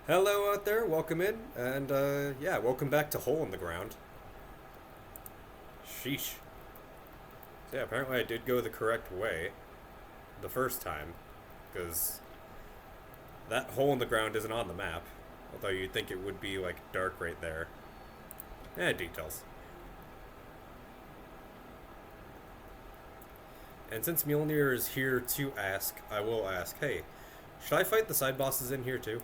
Hello out there, welcome in, and yeah, welcome back to Hole in the Ground. Sheesh. So yeah, apparently I did go the correct way the first time, because that hole in the ground isn't on the map, although you'd think it would be, like, dark right there. Details. And since Mjolnir is here to ask, I will ask, hey, should I fight the side bosses in here too?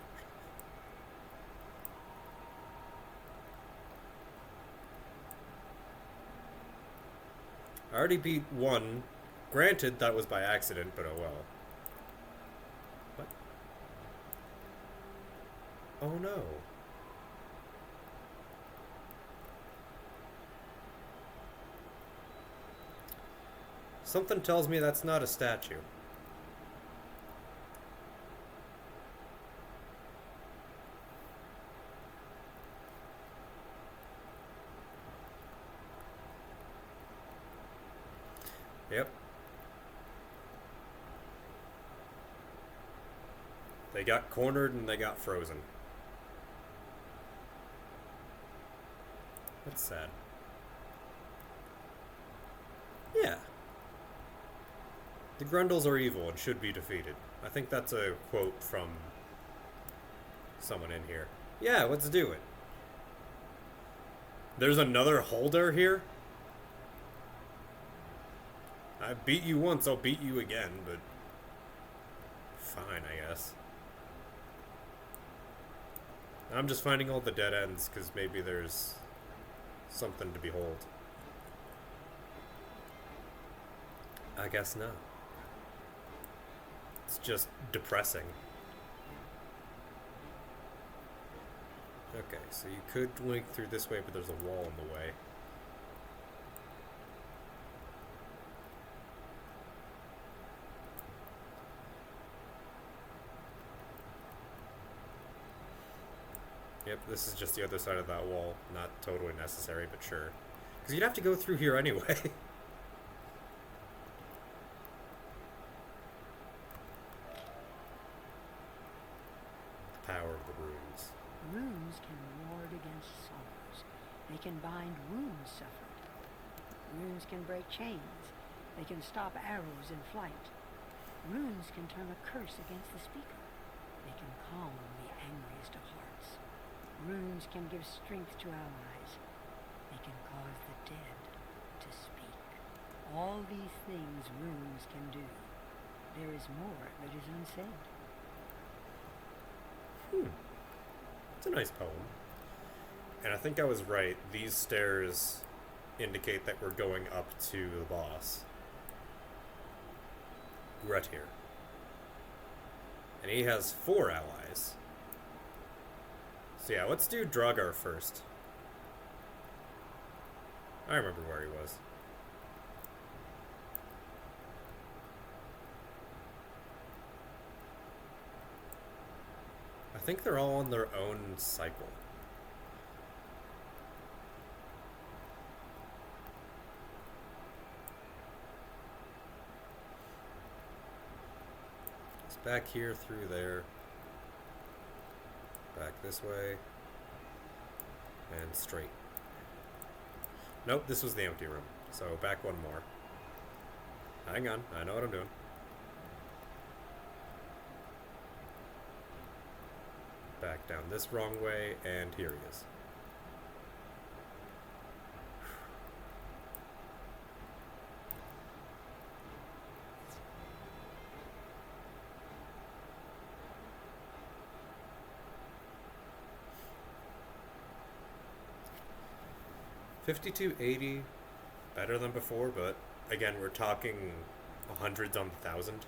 I already beat one. Granted, that was by accident, but oh well. What? Oh no. Something tells me that's not a statue. Yep. They got cornered and they got frozen. That's sad. Yeah. The Grundles are evil and should be defeated. I think that's a quote from someone in here. Yeah, let's do it. There's another holder here? I beat you once, I'll beat you again, but fine, I guess. I'm just finding all the dead ends because maybe there's something to behold. I guess not. It's just depressing. Okay, so you could link through this way, but there's a wall in the way. Yep, this is just the other side of that wall. Not totally necessary, but sure. Because you'd have to go through here anyway. The power of the runes. Runes can ward against sorrows. They can bind wounds suffered. Runes can break chains. They can stop arrows in flight. Runes can turn a curse against the speaker. They can calm the angriest of hearts. Runes can give strength to allies. They can cause the dead to speak. All these things runes can do. There is more that is unsaid. It's a nice poem. And I think I was right. These stairs indicate that we're going up to the boss. Grettir. And he has 4 allies. So yeah, let's do Dragar first. I remember where he was. I think they're all on their own cycle. It's back here through there. Back this way. And straight. Nope, this was the empty room. So back one more. Hang on, I know what I'm doing. Back down this wrong way, and here he is. $52.80, better than before, but again, we're talking hundreds on the thousand.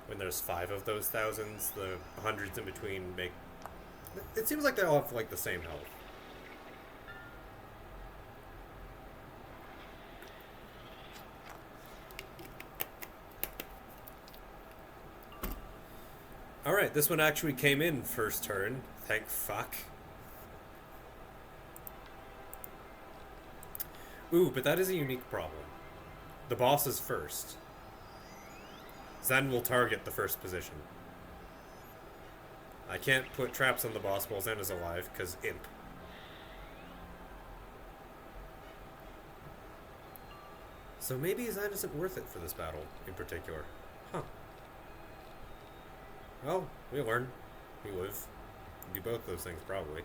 When there's 5 of those thousands, the hundreds in between make... It seems like they all have, like, the same health. Alright, this one actually came in first turn. Thank fuck. Ooh, but that is a unique problem. The boss is first. Zen will target the first position. I can't put traps on the boss while Zen is alive, because imp. So maybe Zen isn't worth it for this battle, in particular. Huh. Well, we learn. We live. We do both those things, probably.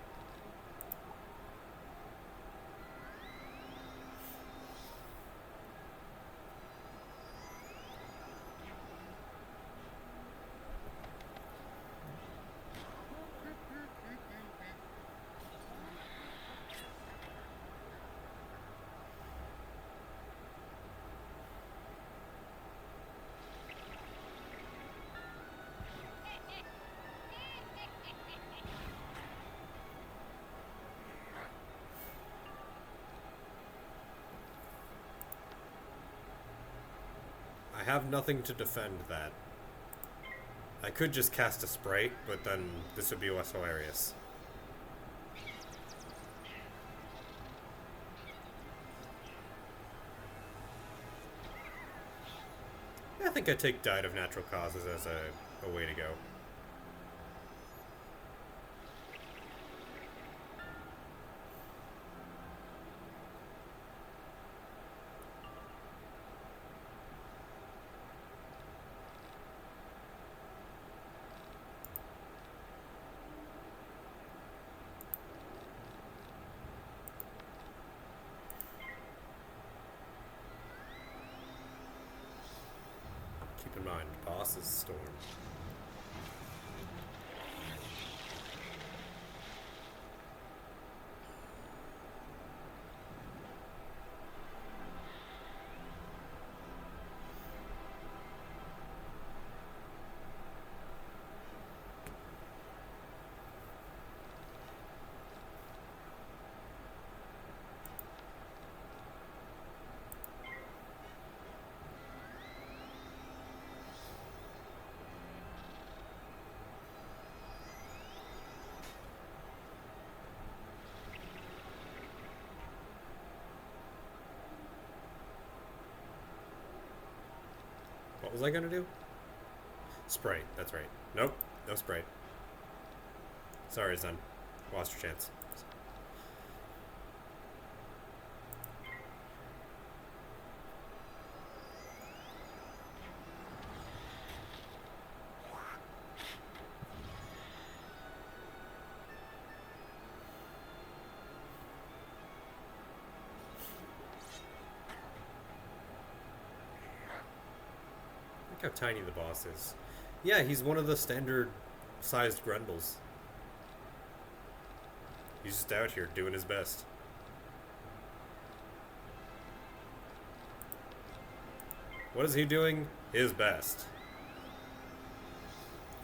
I have nothing to defend that. I could just cast a Sprite, but then this would be less hilarious. I think I take Died of Natural Causes as a way to go. Keep in mind, boss is Storm. What was I gonna do? Sprite, that's right. Nope, no Sprite. Sorry, Zen. Lost your chance. Look how tiny the boss is. Yeah, he's one of the standard sized Grendels. He's just out here doing his best. What is he doing? His best.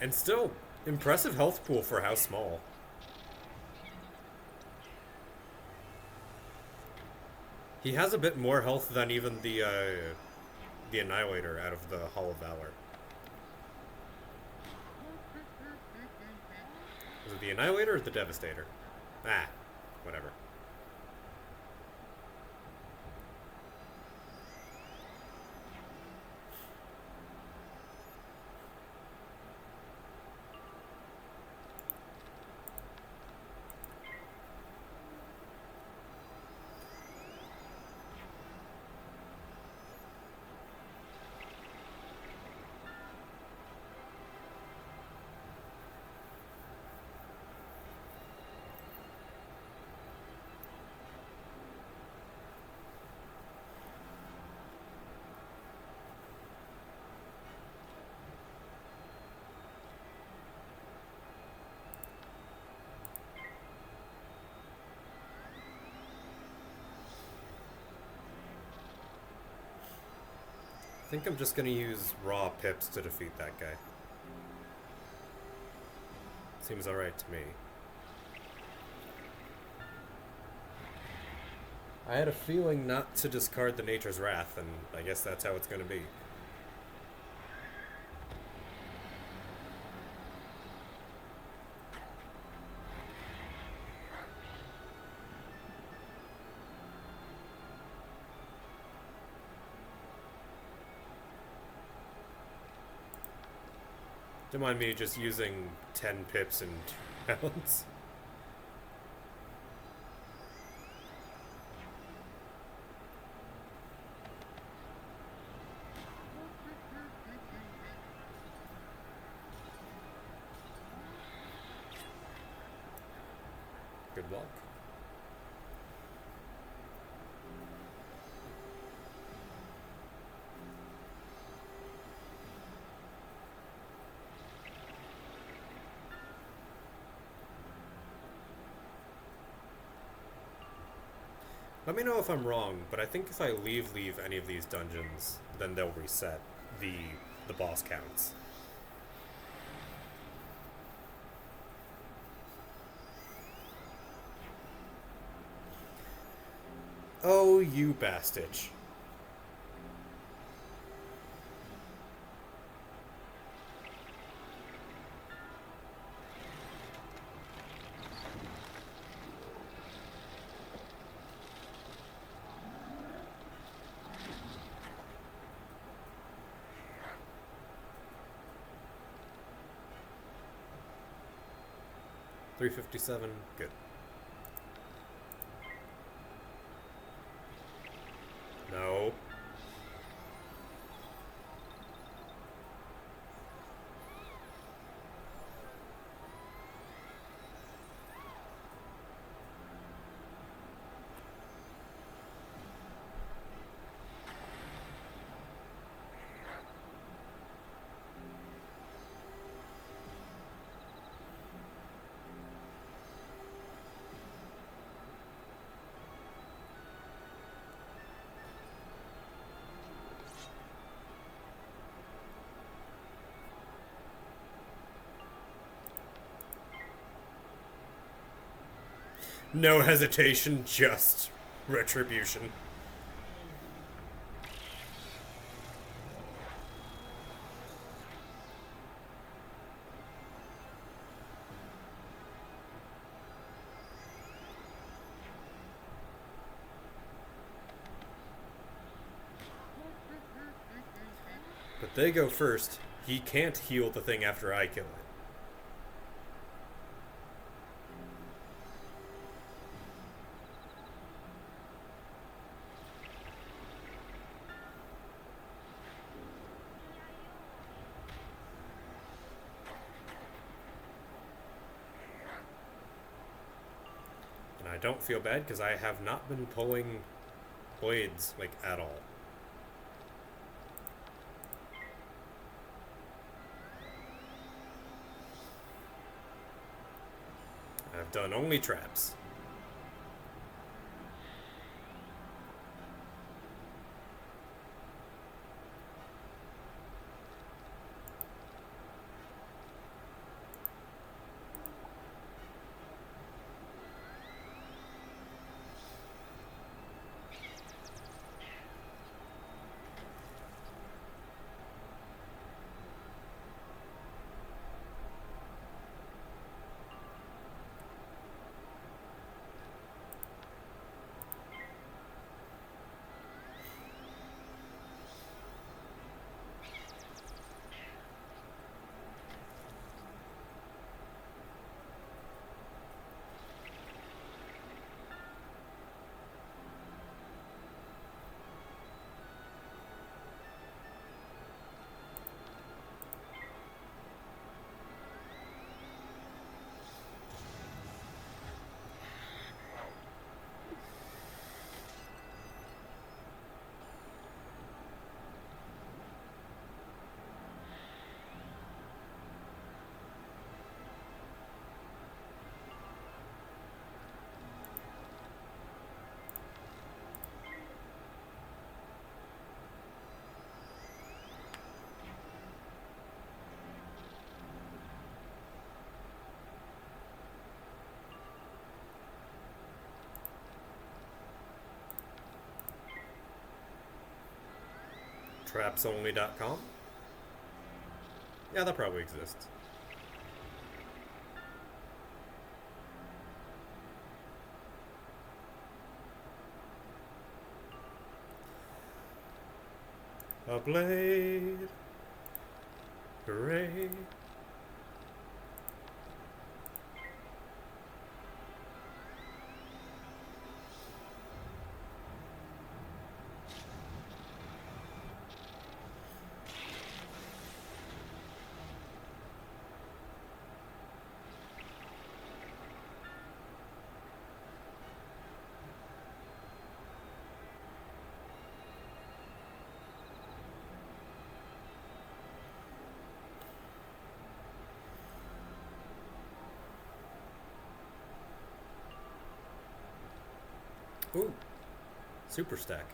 And still, impressive health pool for how small. He has a bit more health than even the Annihilator out of the Hall of Valor. Was it the Annihilator or the Devastator? Ah, whatever. I think I'm just gonna use raw pips to defeat that guy. Seems alright to me. I had a feeling not to discard the Nature's Wrath, and I guess that's how it's gonna be. Don't mind me just using 10 pips and 2 rounds. Good luck. Let me know if I'm wrong, but I think if I leave any of these dungeons, then they'll reset the boss counts. Oh, you bastard. $357, good. No. No hesitation, just retribution. But they go first. He can't heal the thing after I kill it. I don't feel bad because I have not been pulling blades, like, at all. I've done only traps. Trapsonly.com? Yeah, that probably exists. A blade. Hooray. Ooh. Super stack.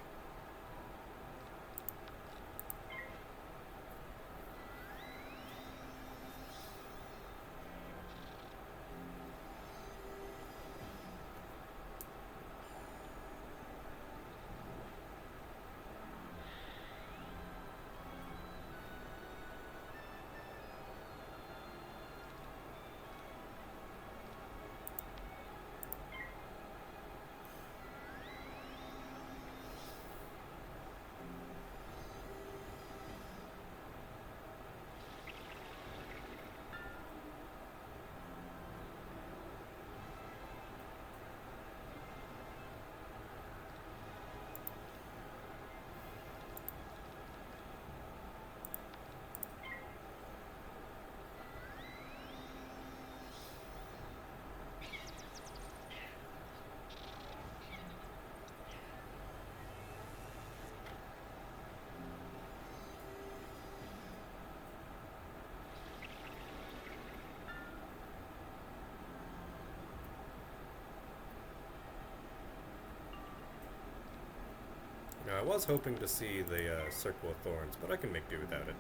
Now, I was hoping to see the Circle of Thorns, but I can make do without it.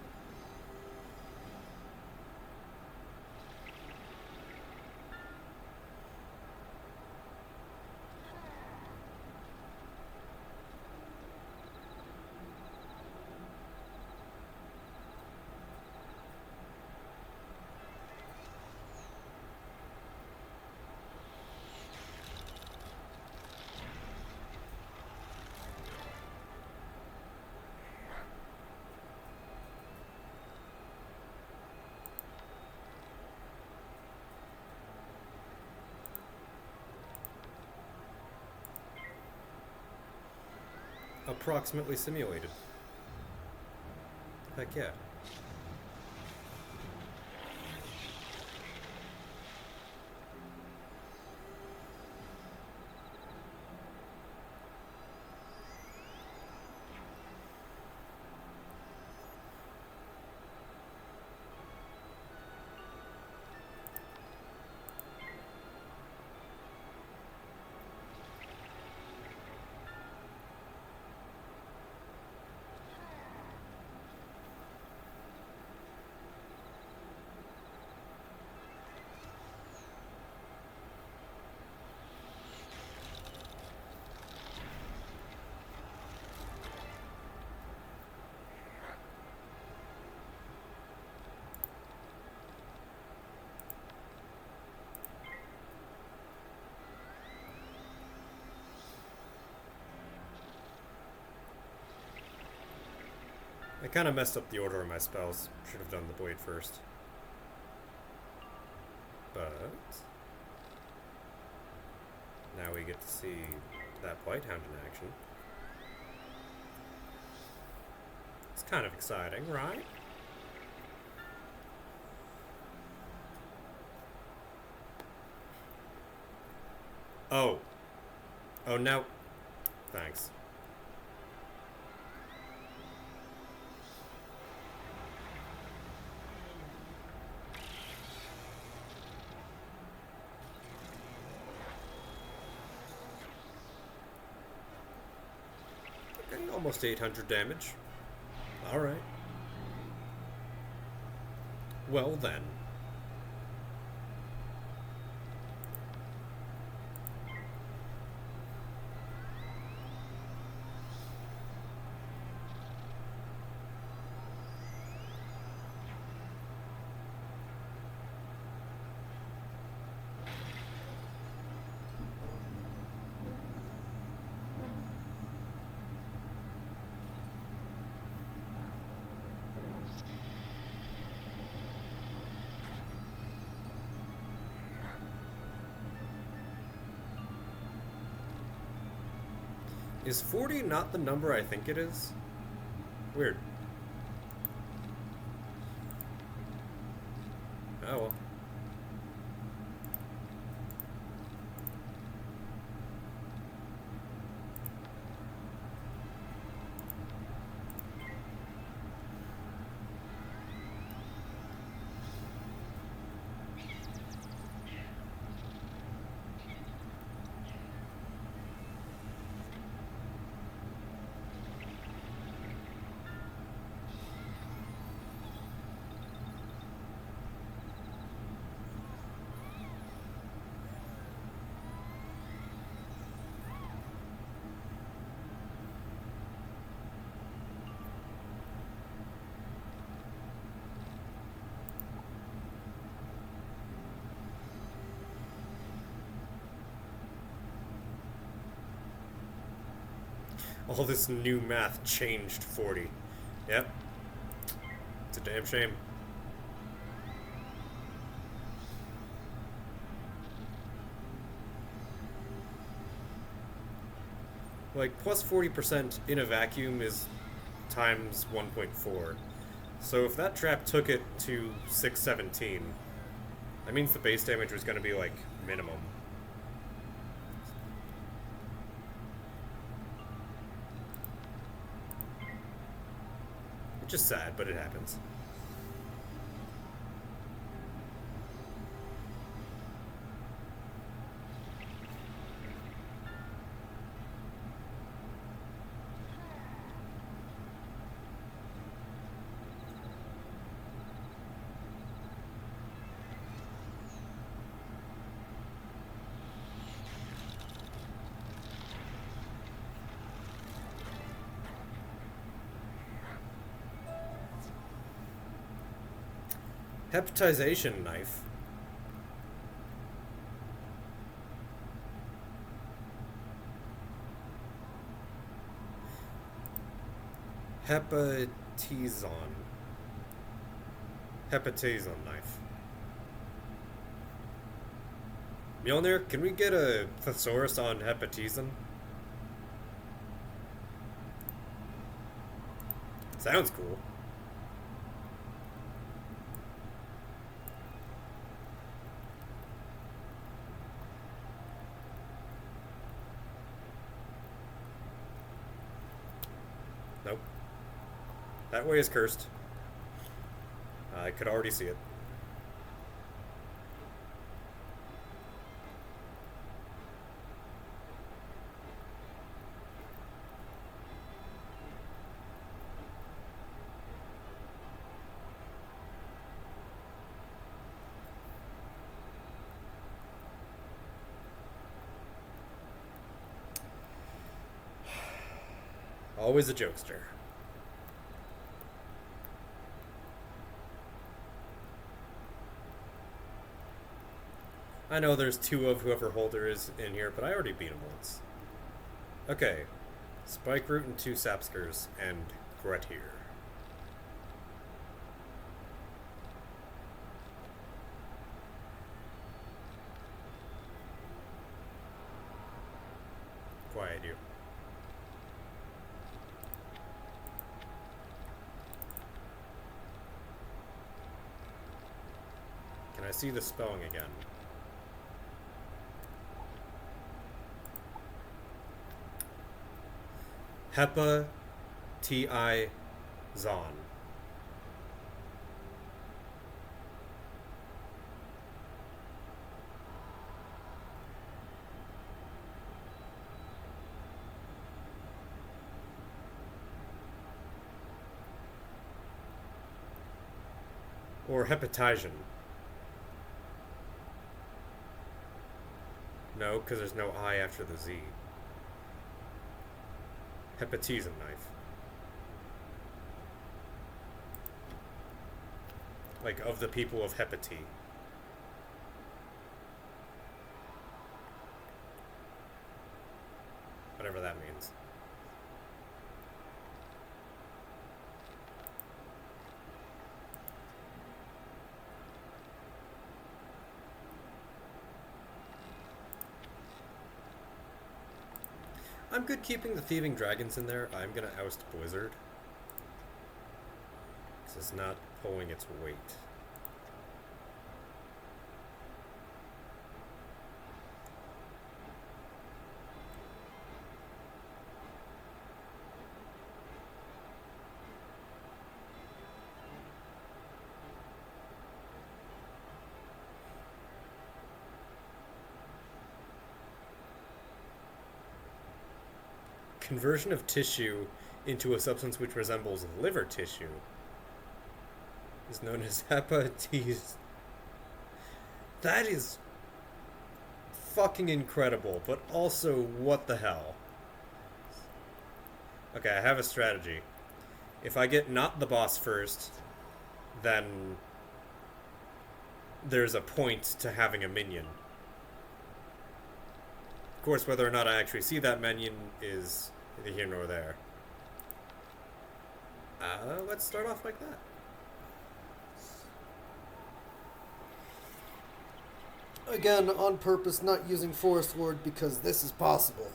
Approximately simulated. Heck yeah. I kind of messed up the order of my spells. Should have done the blade first. But now we get to see that Blighthound in action. It's kind of exciting, right? Oh. Oh, no. Thanks. Okay, almost 800 damage. Alright. Well then. Is 40 not the number I think it is? Weird. Oh well. All this new math changed 40. Yep. It's a damn shame. Like, plus 40% in a vacuum is times 1.4. So if that trap took it to 617, that means the base damage was going to be, like, minimum. It's just sad, but it happens. Hepatization knife. Hepatizon. Hepatizon knife. Mjolnir, can we get a thesaurus on Hepatizon? Sounds cool. Nope. That way is cursed. I could already see it. Always a jokester. I know there's two of whoever Holder is in here, but I already beat him once. Okay. Spike Root and two Sapskers, and Grettir. Quiet you. Can I see the spelling again? Hepatizon. Or Hepatizon. No, because there's no I after the Z. Hepatizon knife. Like, of the people of Hepati. Whatever that means. I'm good keeping the thieving dragons in there. I'm gonna oust Blizzard. Because it's not pulling its weight. Conversion of tissue into a substance which resembles liver tissue is known as hepatitis. That is fucking incredible, but also what the hell? Okay, I have a strategy. If I get not the boss first, then there's a point to having a minion. Of course, whether or not I actually see that minion is Neither here nor there. Let's start off like that. Again, on purpose, not using Forest Ward because this is possible.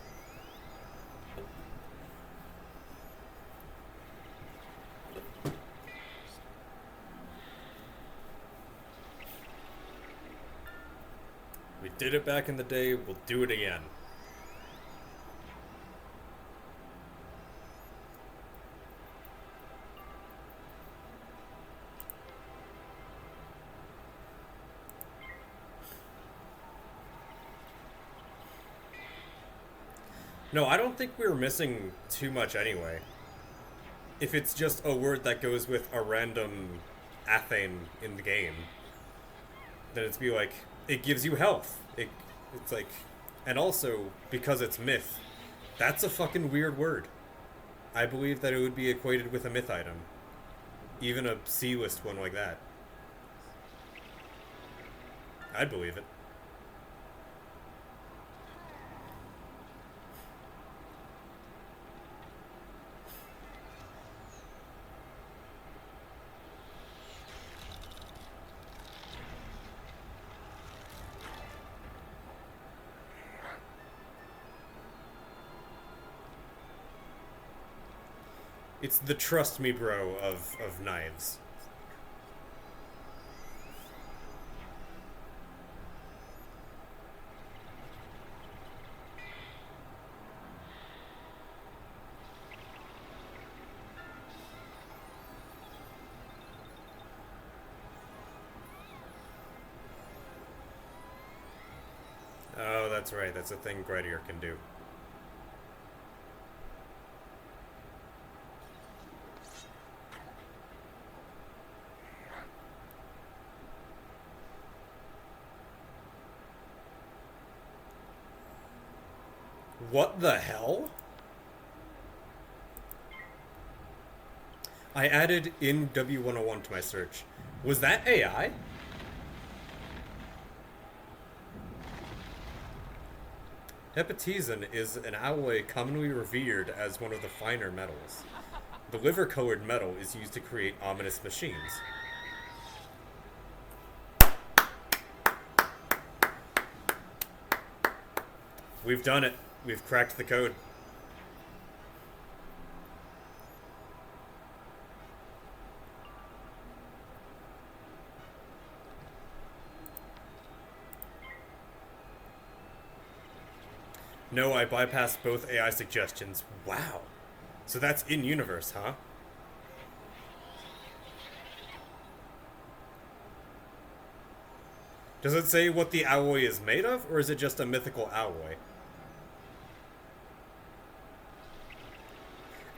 We did it back in the day, we'll do it again. No, I don't think we were missing too much anyway. If it's just a word that goes with a random athame in the game, then it's be like, it gives you health. It's like, and also, because it's myth, that's a fucking weird word. I believe that it would be equated with a myth item. Even a C-list one like that. I'd believe it. It's the trust me bro of knives. Oh, that's right. That's a thing Gredier can do. What the hell? I added in W101 to my search. Was that AI? Hepatizon is an alloy commonly revered as one of the finer metals. The liver-colored metal is used to create ominous machines. We've done it. We've cracked the code. No, I bypassed both AI suggestions. Wow. So that's in-universe, huh? Does it say what the alloy is made of, or is it just a mythical alloy?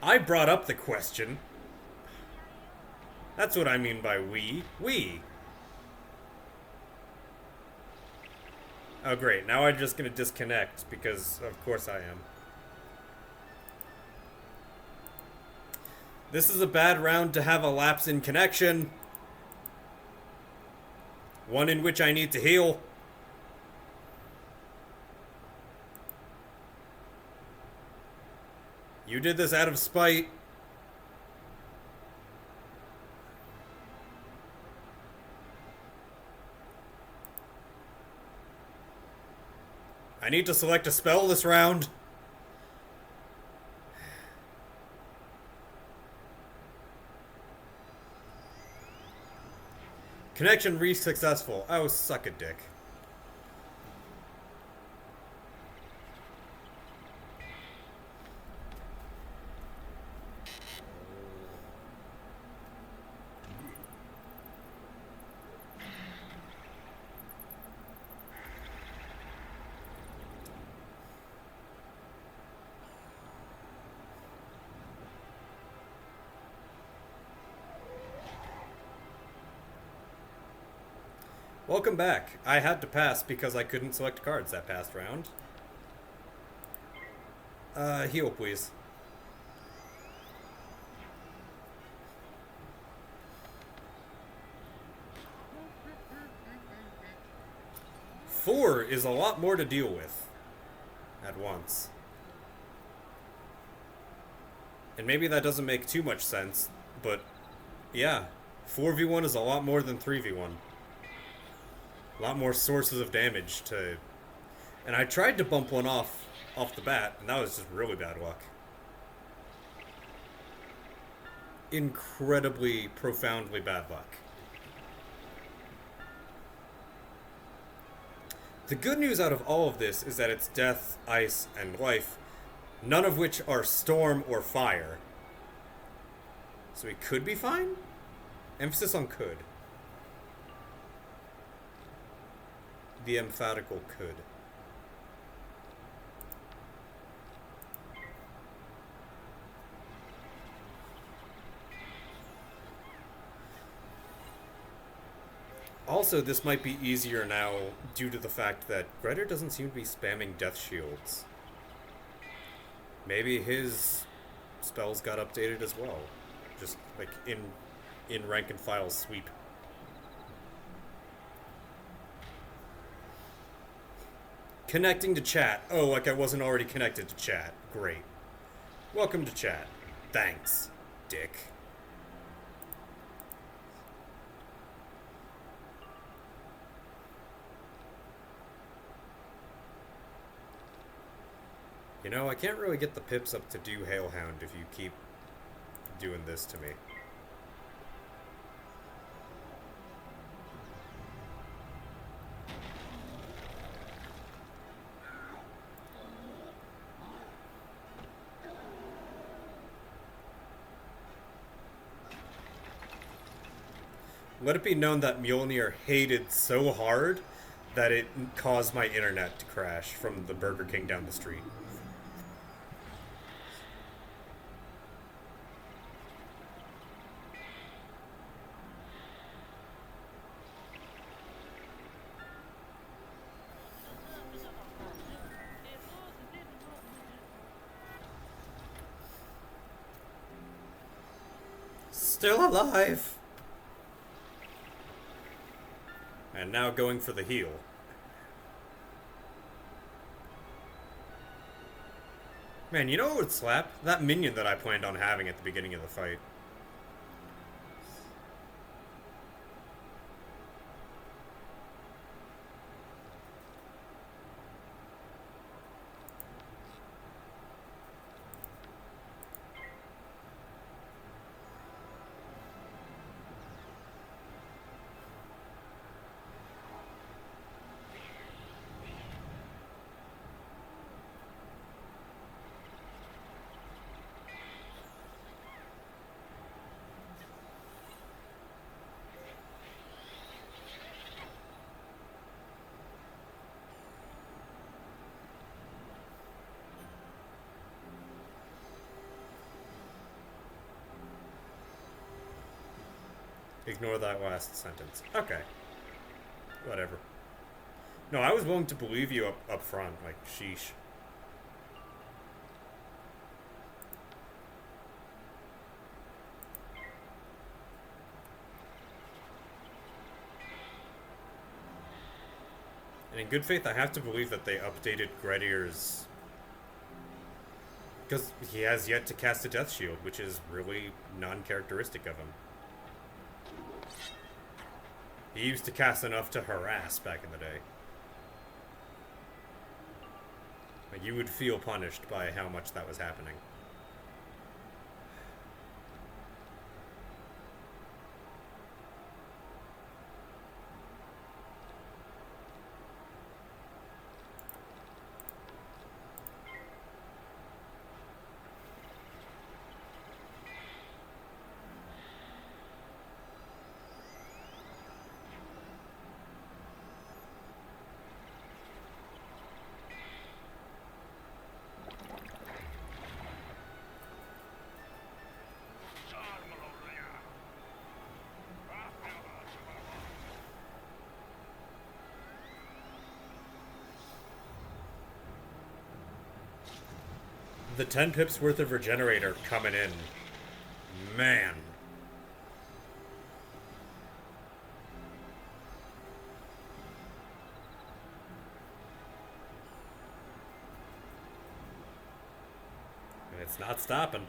I brought up the question. That's what I mean by we. We. Oh great, now I'm just gonna disconnect, because of course I am. This is a bad round to have a lapse in connection. One in which I need to heal. You did this out of spite. I need to select a spell this round. Connection successful. Oh, suck a dick. Welcome back. I had to pass because I couldn't select cards that past round. Heal, please. Four is a lot more to deal with at once. And maybe that doesn't make too much sense, but yeah, 4v1 is a lot more than 3v1. A lot more sources of damage to... And I tried to bump one off the bat, and that was just really bad luck. Incredibly, profoundly bad luck. The good news out of all of this is that it's death, ice, and life, none of which are storm or fire. So we could be fine? Emphasis on could. The emphatical could. Also, this might be easier now due to the fact that Greta doesn't seem to be spamming death shields. Maybe his spells got updated as well. Just like in rank and file sweep. Connecting to chat. Oh, like I wasn't already connected to chat. Great. Welcome to chat. Thanks, dick. You know, I can't really get the pips up to do Hailhound if you keep doing this to me. Let it be known that Mjolnir hated so hard that it caused my internet to crash from the Burger King down the street. Still alive! And now going for the heal. Man, you know what would slap? That minion that I planned on having at the beginning of the fight. Ignore that last sentence. Okay. Whatever. No, I was willing to believe you up front. Like, sheesh. And in good faith, I have to believe that they updated Grettir's... Because he has yet to cast a Death Shield, which is really non-characteristic of him. He used to cast enough to harass back in the day. Like, you would feel punished by how much that was happening. The 10 pips worth of Regenerator coming in. Man. And it's not stopping.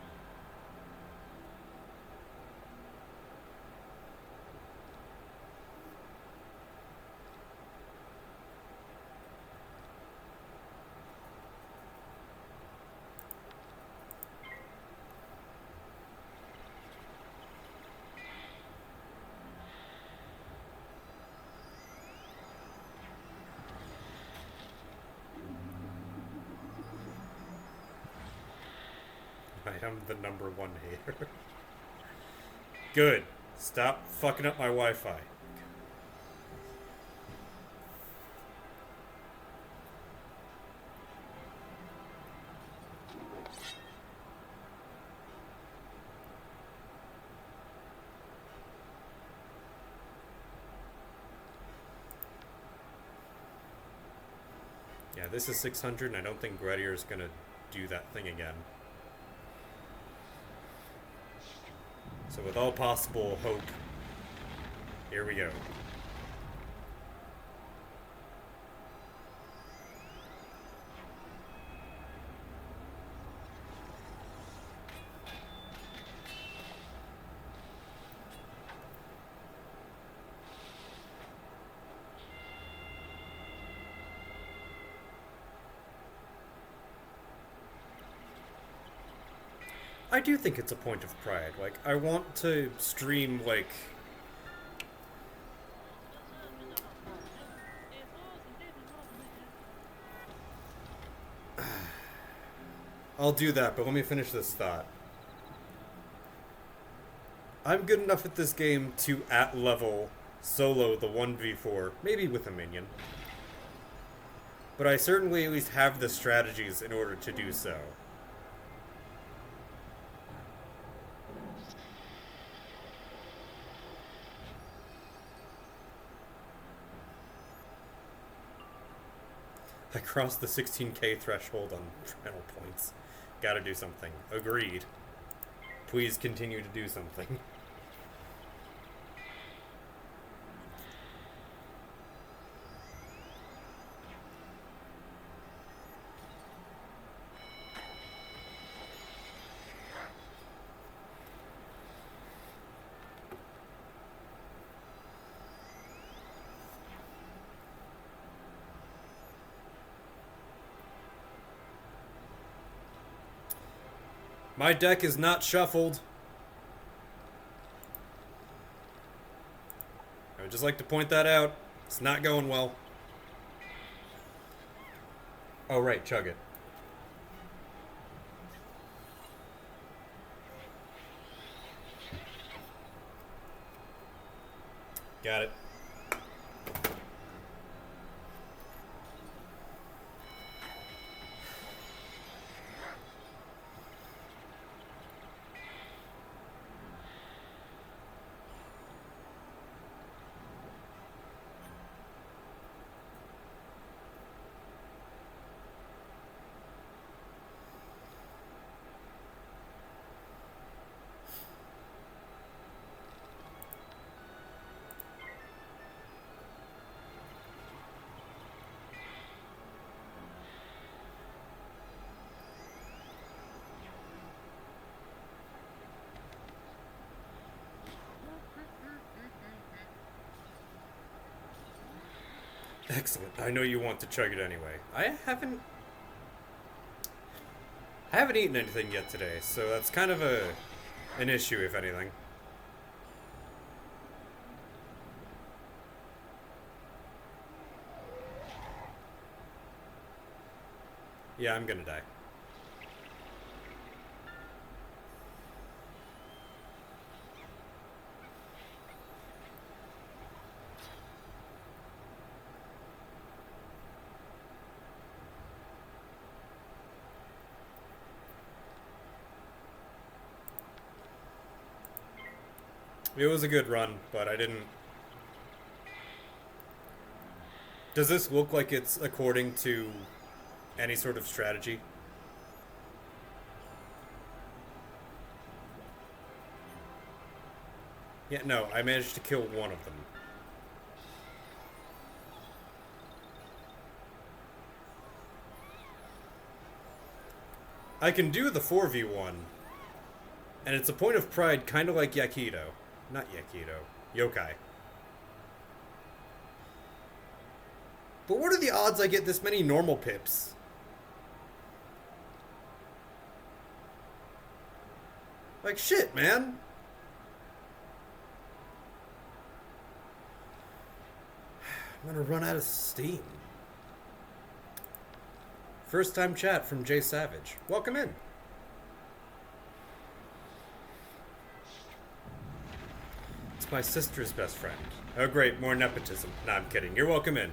I am the #1 hater. Good. Stop fucking up my Wi-Fi. Yeah, this is 600, and I don't think Gretier's gonna do that thing again. So with all possible hope, here we go. I do think it's a point of pride. Like, I want to stream, like... I'll do that, but let me finish this thought. I'm good enough at this game to, at level, solo the 1v4, maybe with a minion. But I certainly at least have the strategies in order to do so. I crossed the 16k threshold on channel points. Gotta do something. Agreed. Please continue to do something. My deck is not shuffled. I would just like to point that out. It's not going well. Oh, right, chug it. Got it. Excellent. I know you want to chug it anyway. I haven't eaten anything yet today, so that's kind of an issue, if anything. Yeah, I'm gonna die. It was a good run, but I didn't... Does this look like it's according to any sort of strategy? Yeah, no, I managed to kill one of them. I can do the 4v1, and it's a point of pride kind of like Yakido. Not Yakido. Yokai. But what are the odds I get this many normal pips? Like, shit, man. I'm gonna run out of steam. First time chat from Jay Savage. Welcome in. my sister's best friend. Oh great, more nepotism. Nah, I'm kidding. You're welcome in.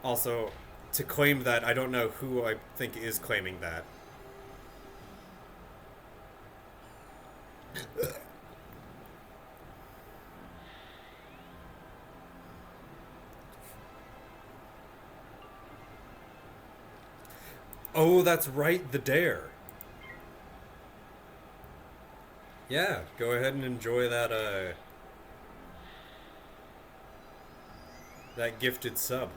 Also, to claim that, I don't know who I think is claiming that. Oh, that's right, the dare. Yeah, go ahead and enjoy that, that gifted sub.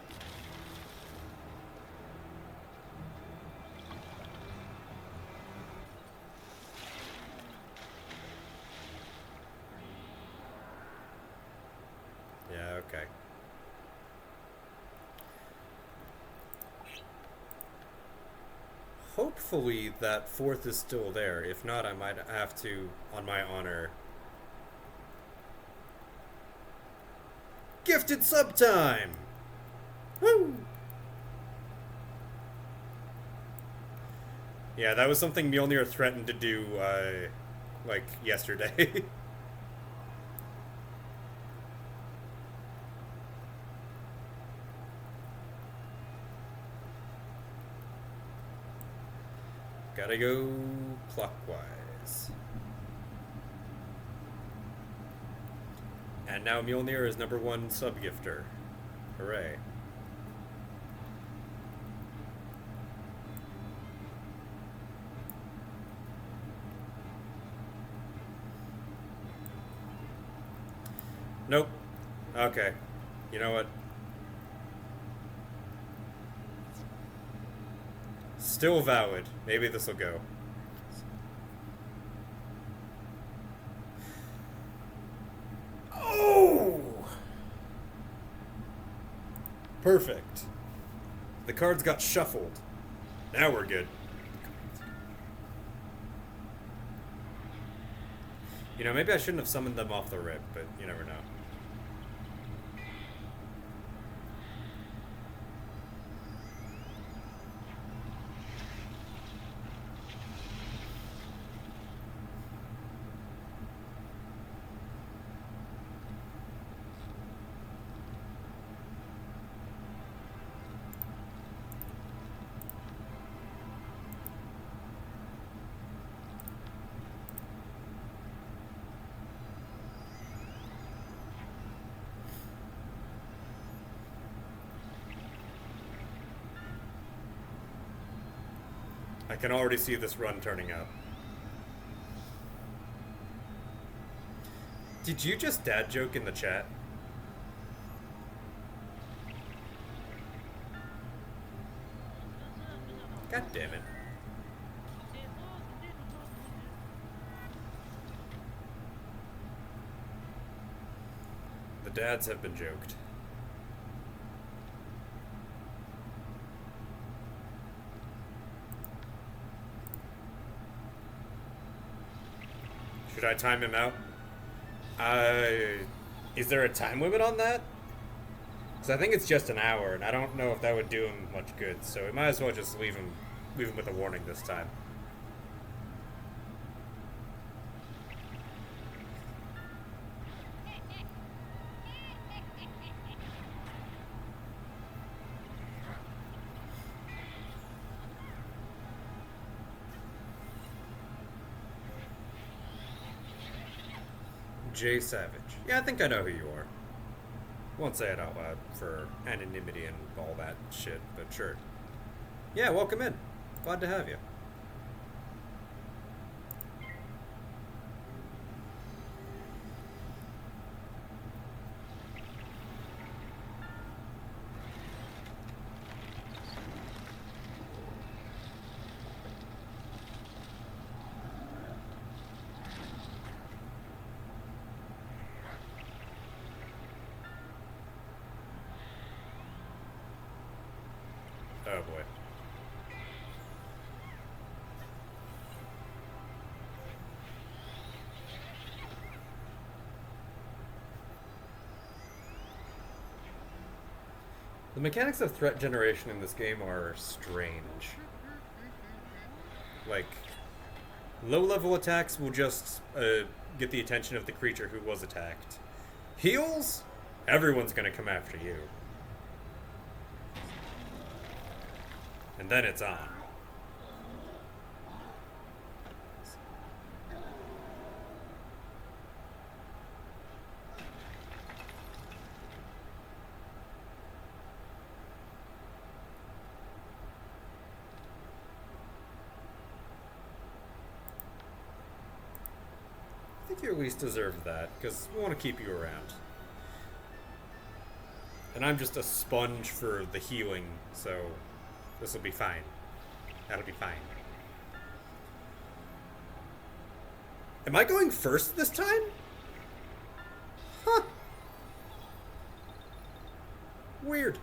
Yeah, okay. Hopefully that fourth is still there. If not, I might have to, on my honor. Gifted sub time! Woo! Yeah, that was something Mjolnir threatened to do, like, yesterday. Gotta go clockwise. And now Mjolnir is #1 sub-gifter. Hooray. Nope. Okay. You know what? Still valid. Maybe this will go. Oh! Perfect. The cards got shuffled. Now we're good. You know, maybe I shouldn't have summoned them off the rip, but you never know. I can already see this run turning out. Did you just dad joke in the chat? God damn it. The dads have been joked. Should I time him out? Is there a time limit on that? Because I think it's just an hour, and I don't know if that would do him much good, so we might as well just leave him with a warning this time. Jay Savage. Yeah, I think I know who you are. Won't say it out loud for anonymity and all that shit, but sure. Yeah, welcome in. Glad to have you. Oh boy. The mechanics of threat generation in this game are strange. Like, low-level attacks will just get the attention of the creature who was attacked. Heals? Everyone's gonna come after you. And then it's on. I think you at least deserve that, because we want to keep you around. And I'm just a sponge for the healing, so this will be fine. That'll be fine. Am I going first this time? Huh. Weird.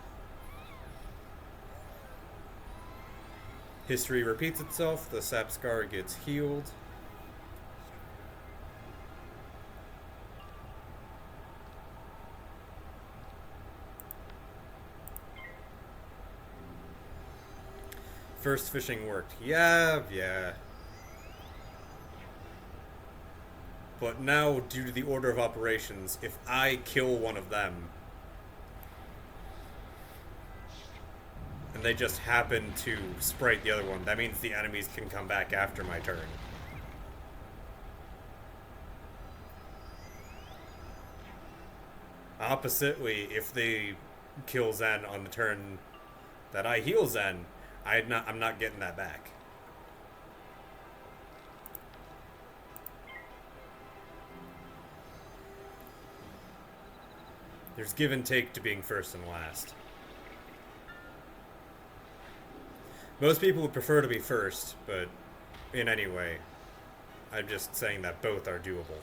History repeats itself, the sap scar gets healed. First fishing worked. Yeah. But now, due to the order of operations, if I kill one of them, and they just happen to sprite the other one, that means the enemies can come back after my turn. Oppositely, if they kill Zen on the turn that I heal Zen, I'm not getting that back. There's give and take to being first and last. Most people would prefer to be first, but in any way, I'm just saying that both are doable.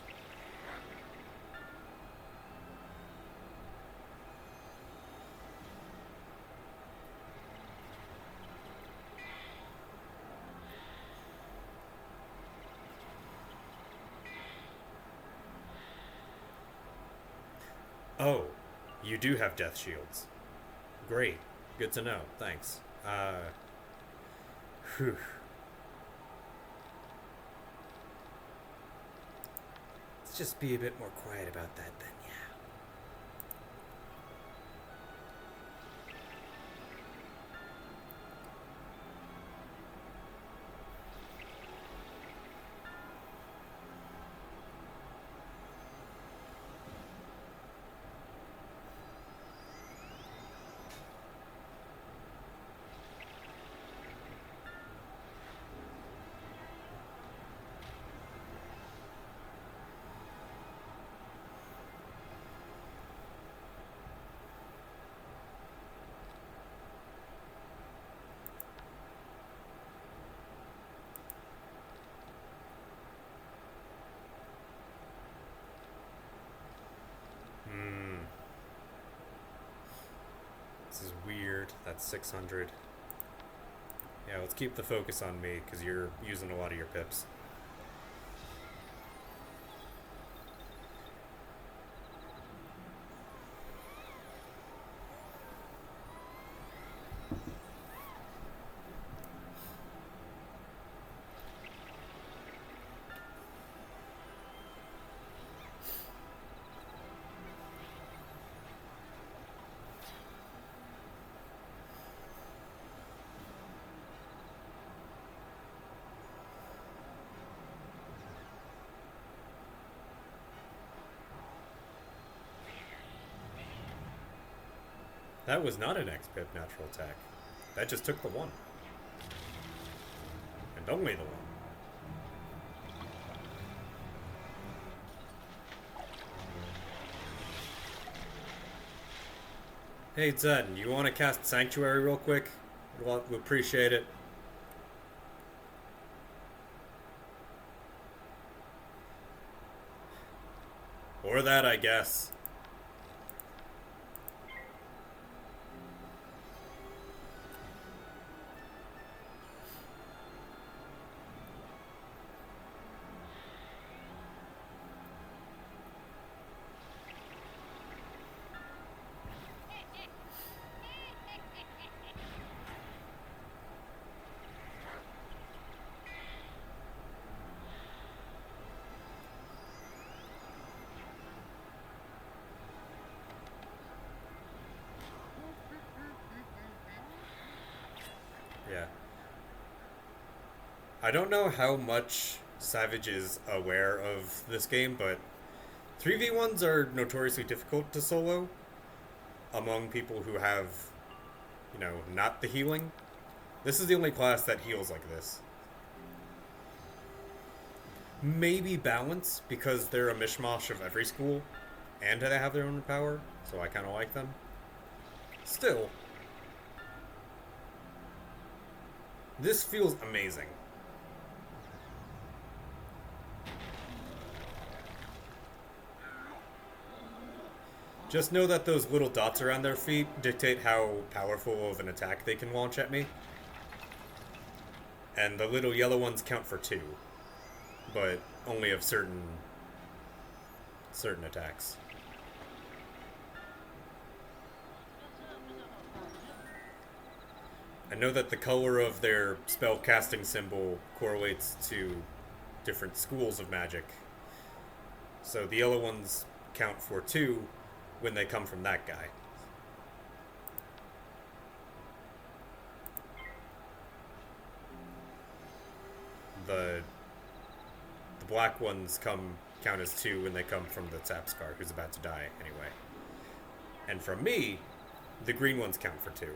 Oh, you do have death shields. Great. Good to know. Thanks. Whew. Let's just be a bit more quiet about that then, yeah. This is weird. That's 600. Yeah, let's keep the focus on me, because you're using a lot of your pips. That was not an X-Pip natural attack. That just took the one. And only the one. Hey Zen, you want to cast Sanctuary real quick? We appreciate it. Or that, I guess. I don't know how much Savage is aware of this game, but 3v1s are notoriously difficult to solo among people who have, you know, not the healing. This is the only class that heals like this. Maybe balance, because they're a mishmash of every school, and they have their own power, so I kind of like them. Still, this feels amazing. Just know that those little dots around their feet dictate how powerful of an attack they can launch at me. And the little yellow ones count for 2, but only of certain attacks. I know that the color of their spell casting symbol correlates to different schools of magic. So the yellow ones count for 2 when they come from that guy. The black ones count as 2 when they come from the Sapscar, who's about to die anyway. And from me, the green ones count for 2.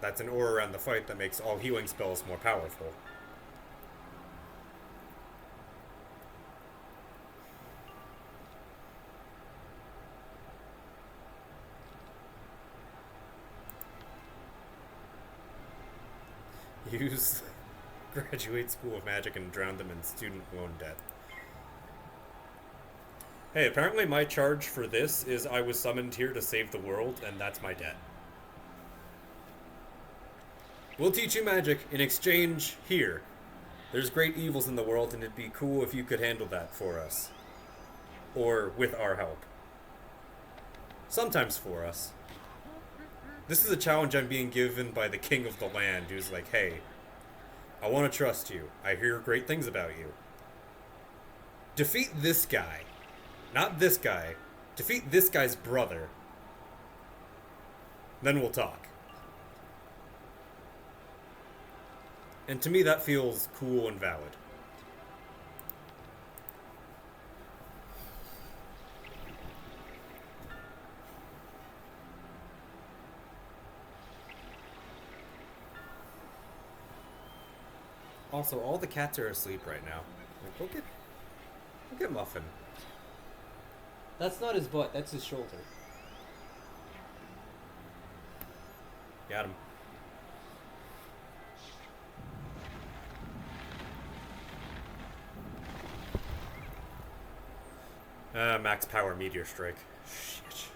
That's an aura around the fight that makes all healing spells more powerful. Use graduate School of Magic and drown them in student loan debt. Hey, apparently my charge for this is I was summoned here to save the world, and that's my debt. We'll teach you magic in exchange here. There's great evils in the world, and it'd be cool if you could handle that for us. Or with our help. Sometimes for us. This is a challenge I'm being given by the king of the land, who's like, hey, I want to trust you. I hear great things about you. Defeat this guy. Not this guy. Defeat this guy's brother. Then we'll talk. And to me, that feels cool and valid. Also, all the cats are asleep right now. Like, look at Muffin. That's not his butt, that's his shoulder. Got him. Max power meteor strike. Shit.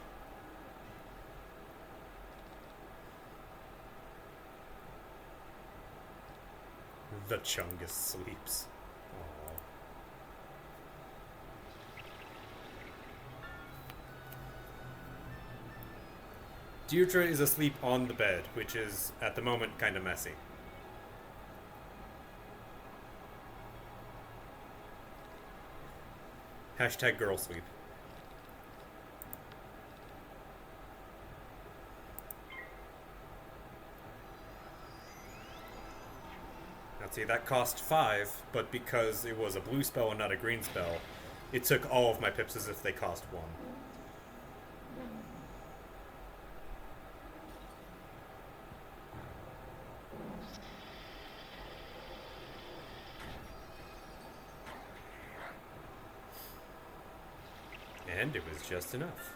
The Chungus sleeps. Aww. Deirdre is asleep on the bed, which is, at the moment, kind of messy. Hashtag girl sleep. Now see, that cost 5, but because it was a blue spell and not a green spell, it took all of my pips as if they cost 1. And it was just enough.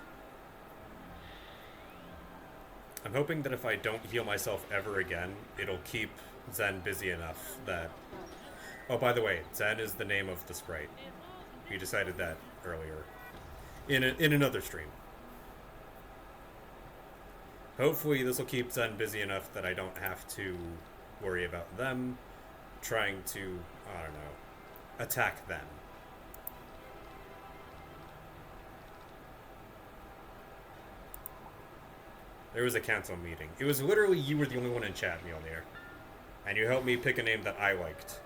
I'm hoping that if I don't heal myself ever again, it'll keep Zen busy enough that... Oh, by the way, Zen is the name of the sprite. We decided that earlier. In another stream. Hopefully this will keep Zen busy enough that I don't have to worry about them trying to, I don't know, attack them. There was a council meeting. It was literally you were the only one in chat, Mjolnir. And you helped me pick a name that I liked.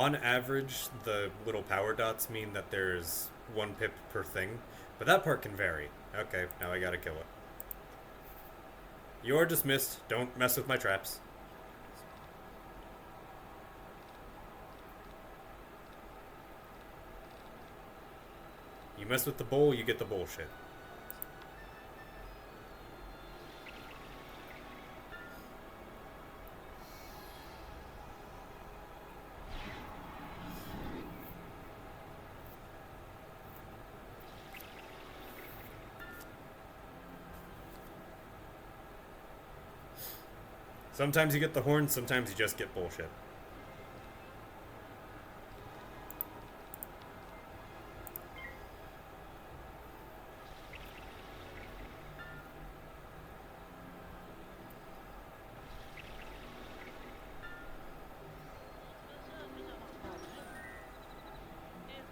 on average, the little power dots mean that there's 1 pip per thing, but that part can vary. Okay, now I gotta kill it. You're dismissed. Don't mess with my traps. You mess with the bowl, you get the bullshit. Sometimes you get the horn, sometimes you just get bullshit.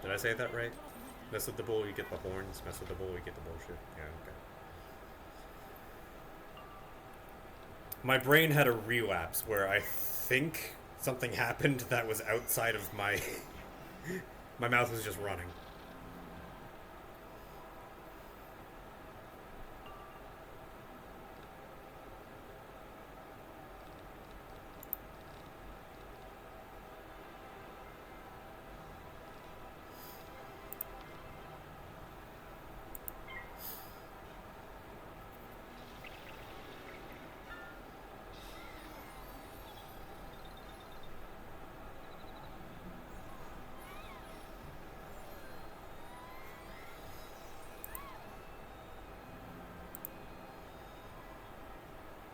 Did I say that right? Mess with the bull, you get the horns. Mess with the bull, you get the bullshit. Yeah, okay. My brain had a relapse where I think something happened that was outside of my... my mouth was just running.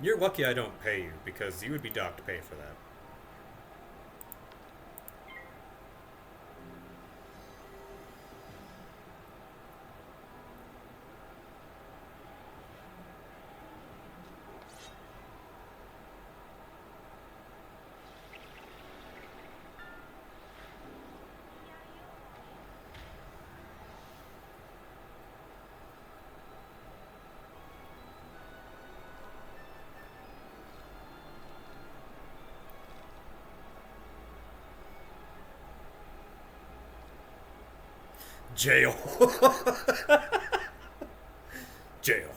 You're lucky I don't pay you, because you would be docked pay for that. Jail. Jail.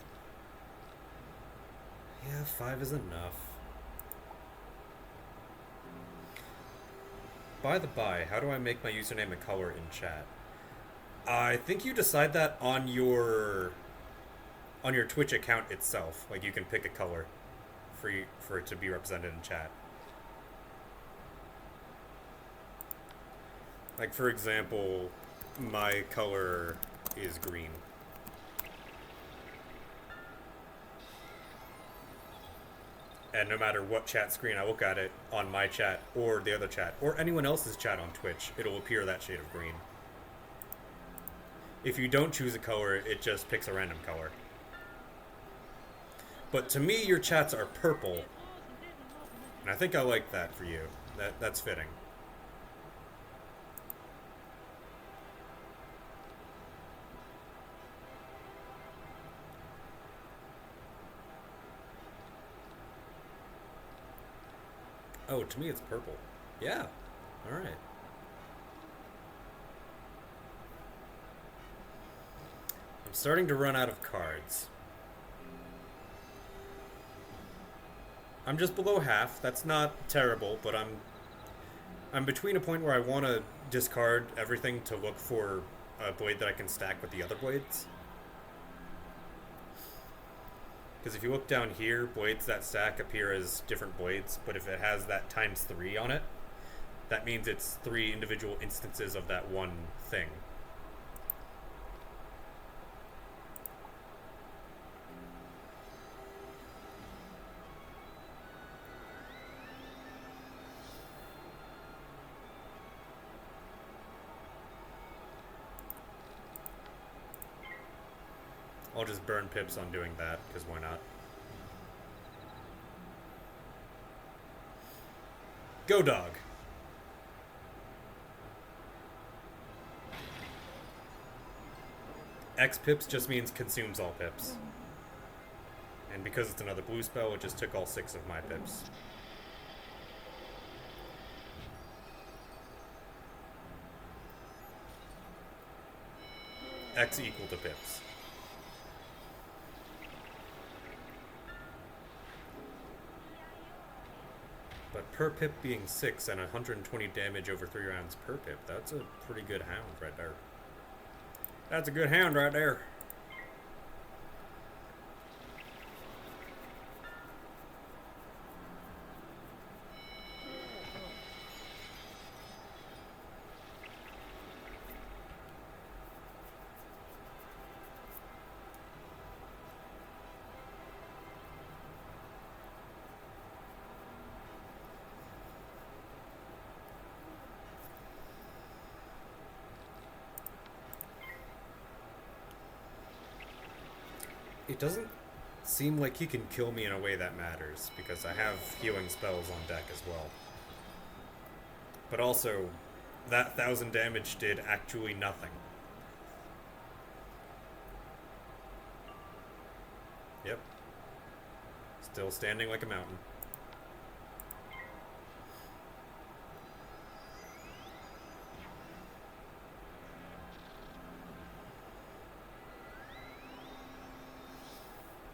Yeah, 5 is enough. By the by, how do I make my username and color in chat? I think you decide that on your Twitch account itself. Like, you can pick a color for it to be represented in chat. Like, for example, my color is green. And no matter what chat screen I look at it on my chat or the other chat or anyone else's chat on Twitch, it'll appear that shade of green. If you don't choose a color, it just picks a random color. But to me, your chats are purple. And I think I like that for you. That's fitting. Oh, to me it's purple. Yeah. Alright. I'm starting to run out of cards. I'm just below half. That's not terrible, but I'm between a point where I want to discard everything to look for a blade that I can stack with the other blades. Because if you look down here, blades that stack appear as different blades, but if it has that ×3 on it, that means it's 3 individual instances of that one thing. I'll just burn pips on doing that, because why not? Go dog! X pips just means consumes all pips. And because it's another blue spell, it just took all 6 of my pips. X equal to pips. But per pip being 6 and 120 damage over 3 rounds per pip, that's a pretty good hound right there. That's a good hound right there. It doesn't seem like he can kill me in a way that matters, because I have healing spells on deck as well. But also, that 1,000 damage did actually nothing. Yep. Still standing like a mountain.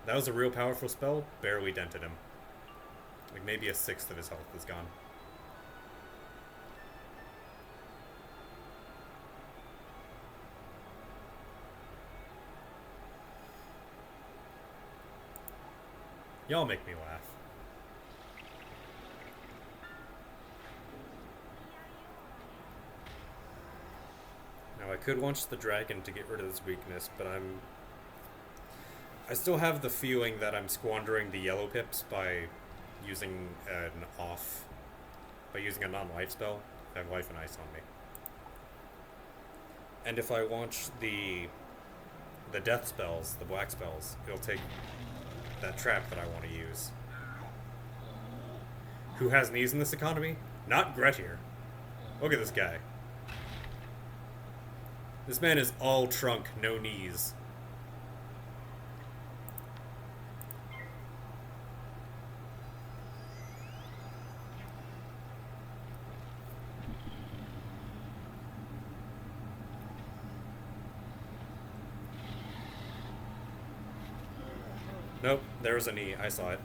That was a real powerful spell, barely dented him. Like maybe a sixth of his health is gone. Y'all make me laugh. Now I could launch the dragon to get rid of this weakness, but I still have the feeling that I'm squandering the yellow pips by using by using a non-life spell. I have life and ice on me. And if I launch the death spells, the black spells, it'll take that trap that I want to use. Who has knees in this economy? Not Grettir. Look at this guy. This man is all trunk, no knees. Nope, there was a knee. I saw it.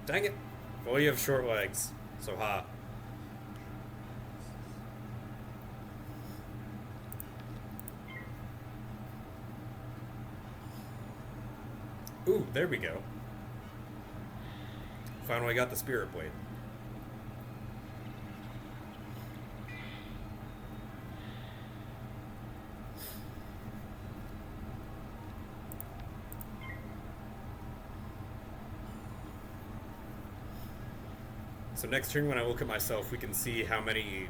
Dang it. Well, you have short legs, so ha. Ooh, there we go. Finally got the spirit blade. So next turn when I look at myself, we can see how many...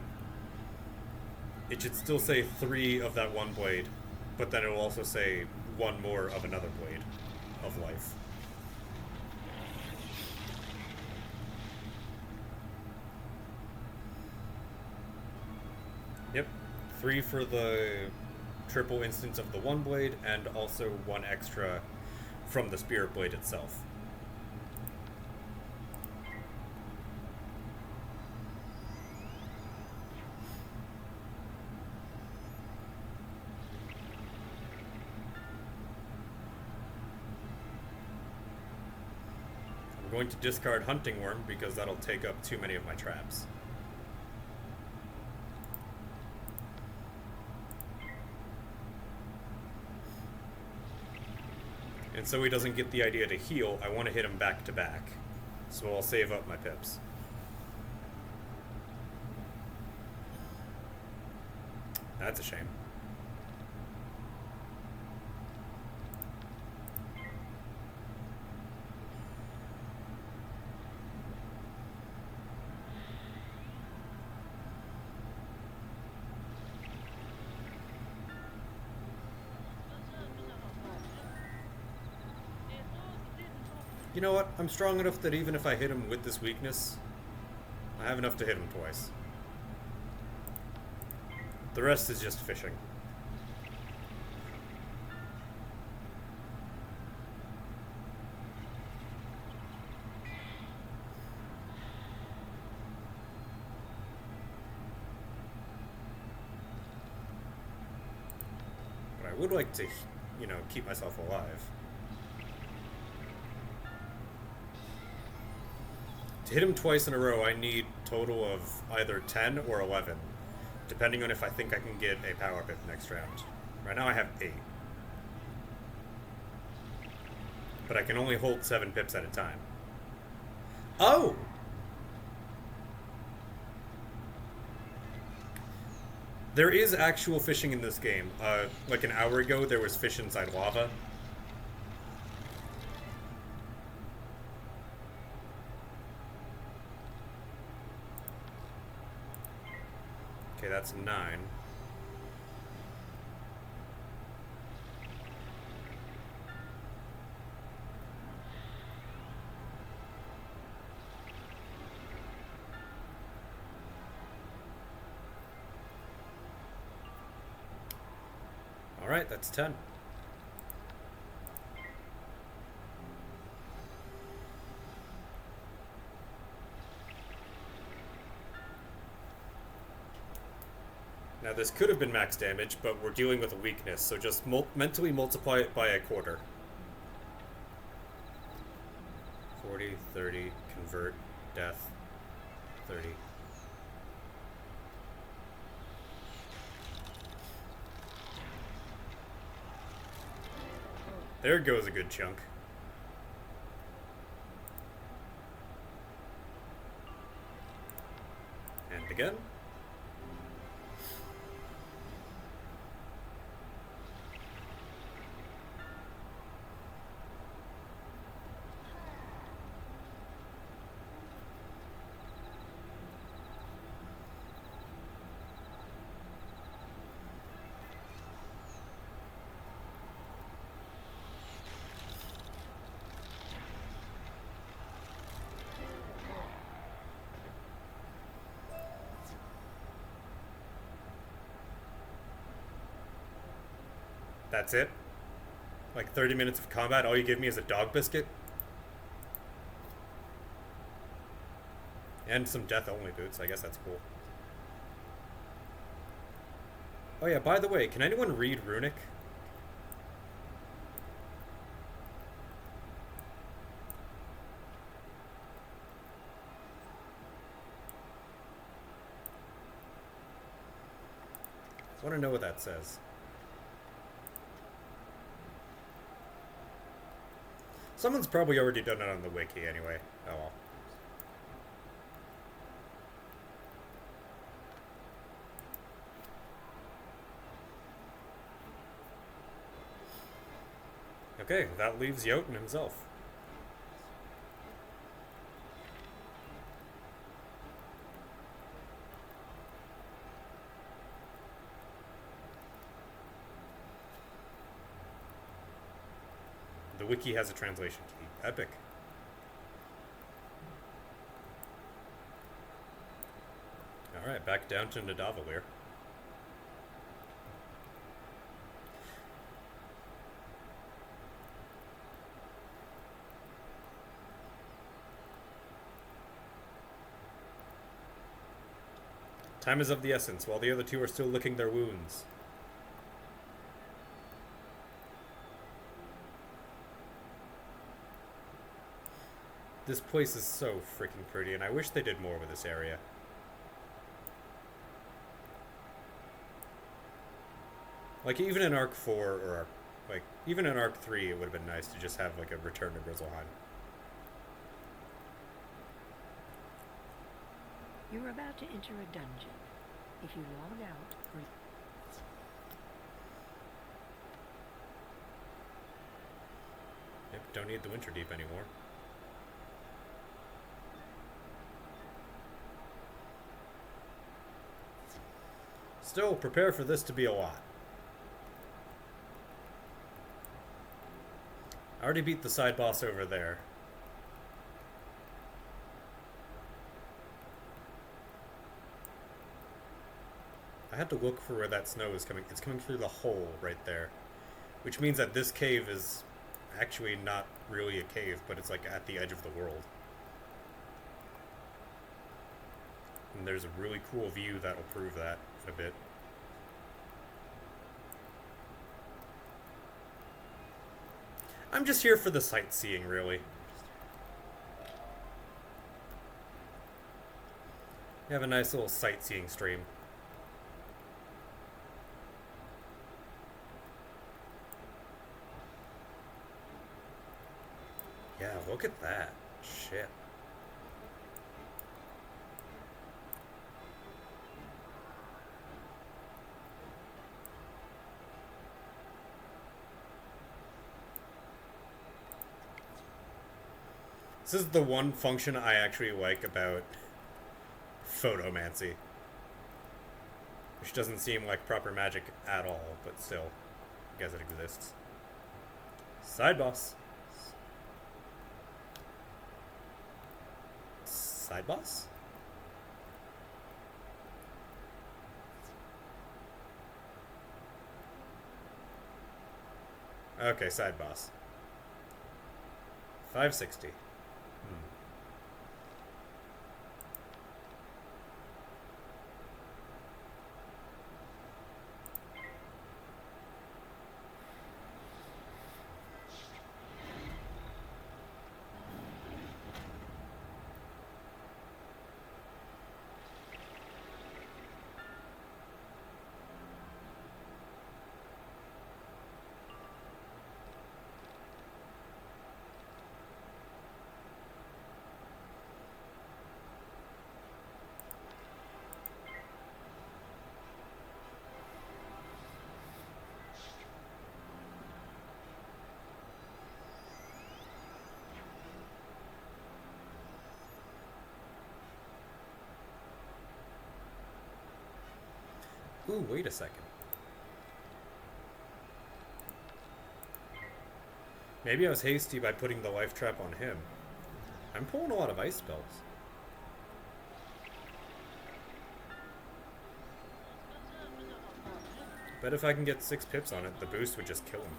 It should still say 3 of that one blade, but then it will also say 1 more of another blade of life. Yep, 3 for the triple instance of the one blade, and also 1 extra from the spirit blade itself. I'm going to discard Hunting Worm because that'll take up too many of my traps. And so he doesn't get the idea to heal, I want to hit him back to back. So I'll save up my pips. That's a shame. You know what? I'm strong enough that even if I hit him with this weakness, I have enough to hit him twice. The rest is just fishing. But But I would like to, you know, keep myself alive. To hit him twice in a row, I need total of either 10 or 11, depending on if I think I can get a power pip next round. Right now I have 8. But I can only hold 7 pips at a time. Oh! There is actual fishing in this game. Like an hour ago, there was fish inside lava. Okay, that's 9. Alright, that's 10. Now this could have been max damage, but we're dealing with a weakness, so just mentally multiply it by a quarter. 40, 30, convert, death, 30. There goes a good chunk. And again. That's it? Like 30 minutes of combat, all you give me is a dog biscuit? And some death-only boots, I guess that's cool. Oh yeah, by the way, can anyone read Runic? I want to know what that says. Someone's probably already done it on the wiki anyway. Oh well. Okay, that leaves Jotun himself. The wiki has a translation key. Epic. Alright, back down to Nidavellir. Time is of the essence, while the other two are still licking their wounds. This place is so freaking pretty, and I wish they did more with this area. Like, even in Arc 4, or, like, even in Arc 3, it would have been nice to just have, like, a return to Grizzleheim. You're about to enter a dungeon. If you log out, Yep, don't need the Winter Deep anymore. Still, prepare for this to be a lot. I already beat the side boss over there. I had to look for where that snow is coming. It's coming through the hole right there. Which means that this cave is actually not really a cave, but it's like at the edge of the world. And there's a really cool view that'll prove that in a bit. I'm just here for the sightseeing, really. Have a nice little sightseeing stream. Yeah, look at that. Shit. This is the one function I actually like about photomancy. Which doesn't seem like proper magic at all, but still, I guess it exists. Side boss. Side boss? Okay, side boss. 560. Ooh, wait a second. Maybe I was hasty by putting the life trap on him. I'm pulling a lot of ice spells. Bet if I can get 6 pips on it, the boost would just kill him.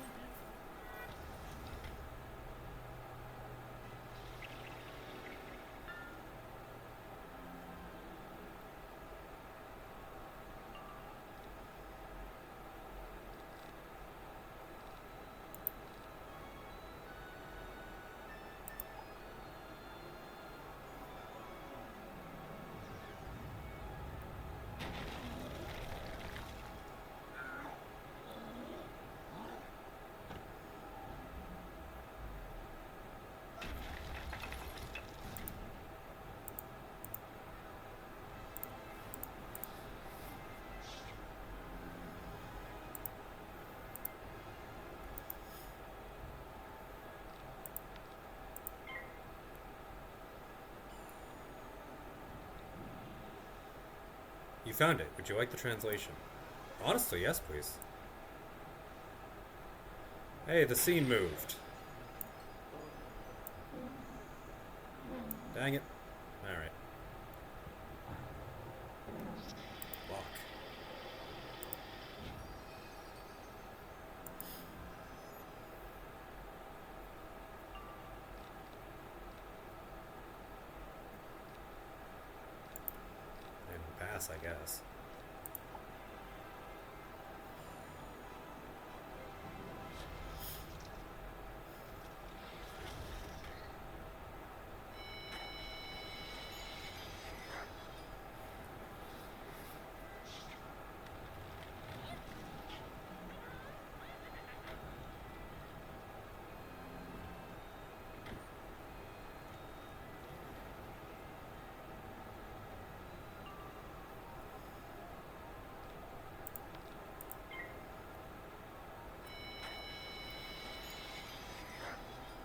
You found it. Would you like the translation? Honestly, yes, please. Hey, the scene moved. Dang it. Alright. Lock. And pass, I guess.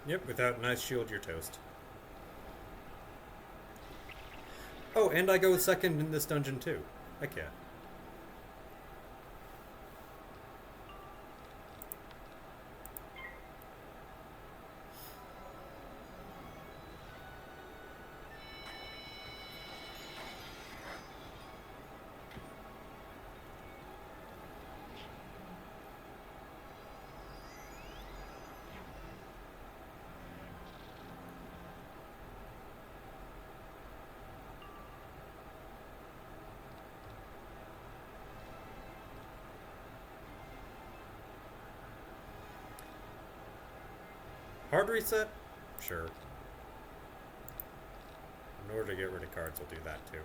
Yep, without an ice shield, you're toast. Oh, and I go second in this dungeon too. Heck yeah. Hard reset? Sure. In order to get rid of cards, we'll do that too.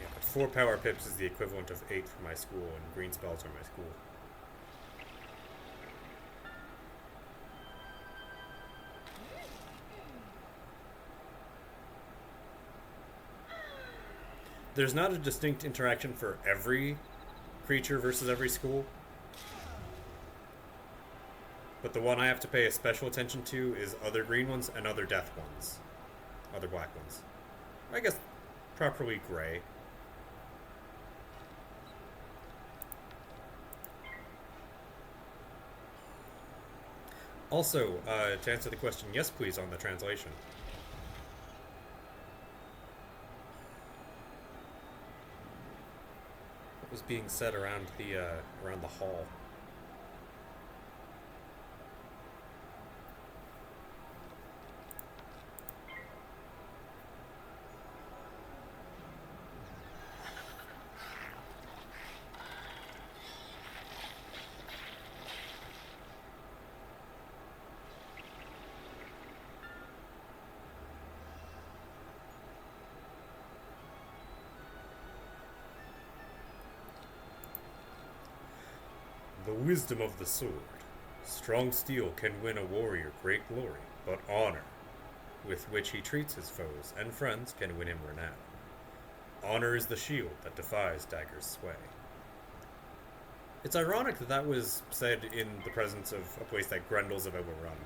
Yeah, but 4 power pips is the equivalent of 8 for my school, and green spells are my school. There's not a distinct interaction for every creature versus every school. But the one I have to pay a special attention to is other green ones and other death ones. Other black ones. I guess properly gray. Also, to answer the question, yes please on the translation. Was being said around the hall. The wisdom of the sword. Strong steel can win a warrior great glory, but honor, with which he treats his foes and friends, can win him renown. Honor is the shield that defies dagger's sway. It's ironic that that was said in the presence of a place that Grendels have overrun.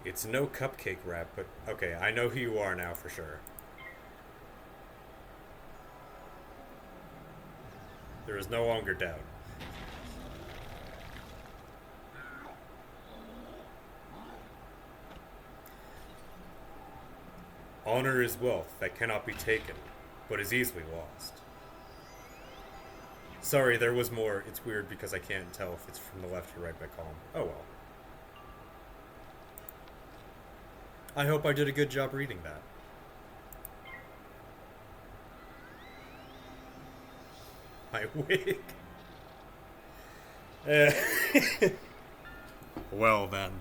It's no cupcake wrap, but okay, I know who you are now for sure. There is no longer doubt. Honor is wealth that cannot be taken, but is easily lost. Sorry, there was more. It's weird because I can't tell if it's from the left or right by column. Oh well. I hope I did a good job reading that. My wig. Well then.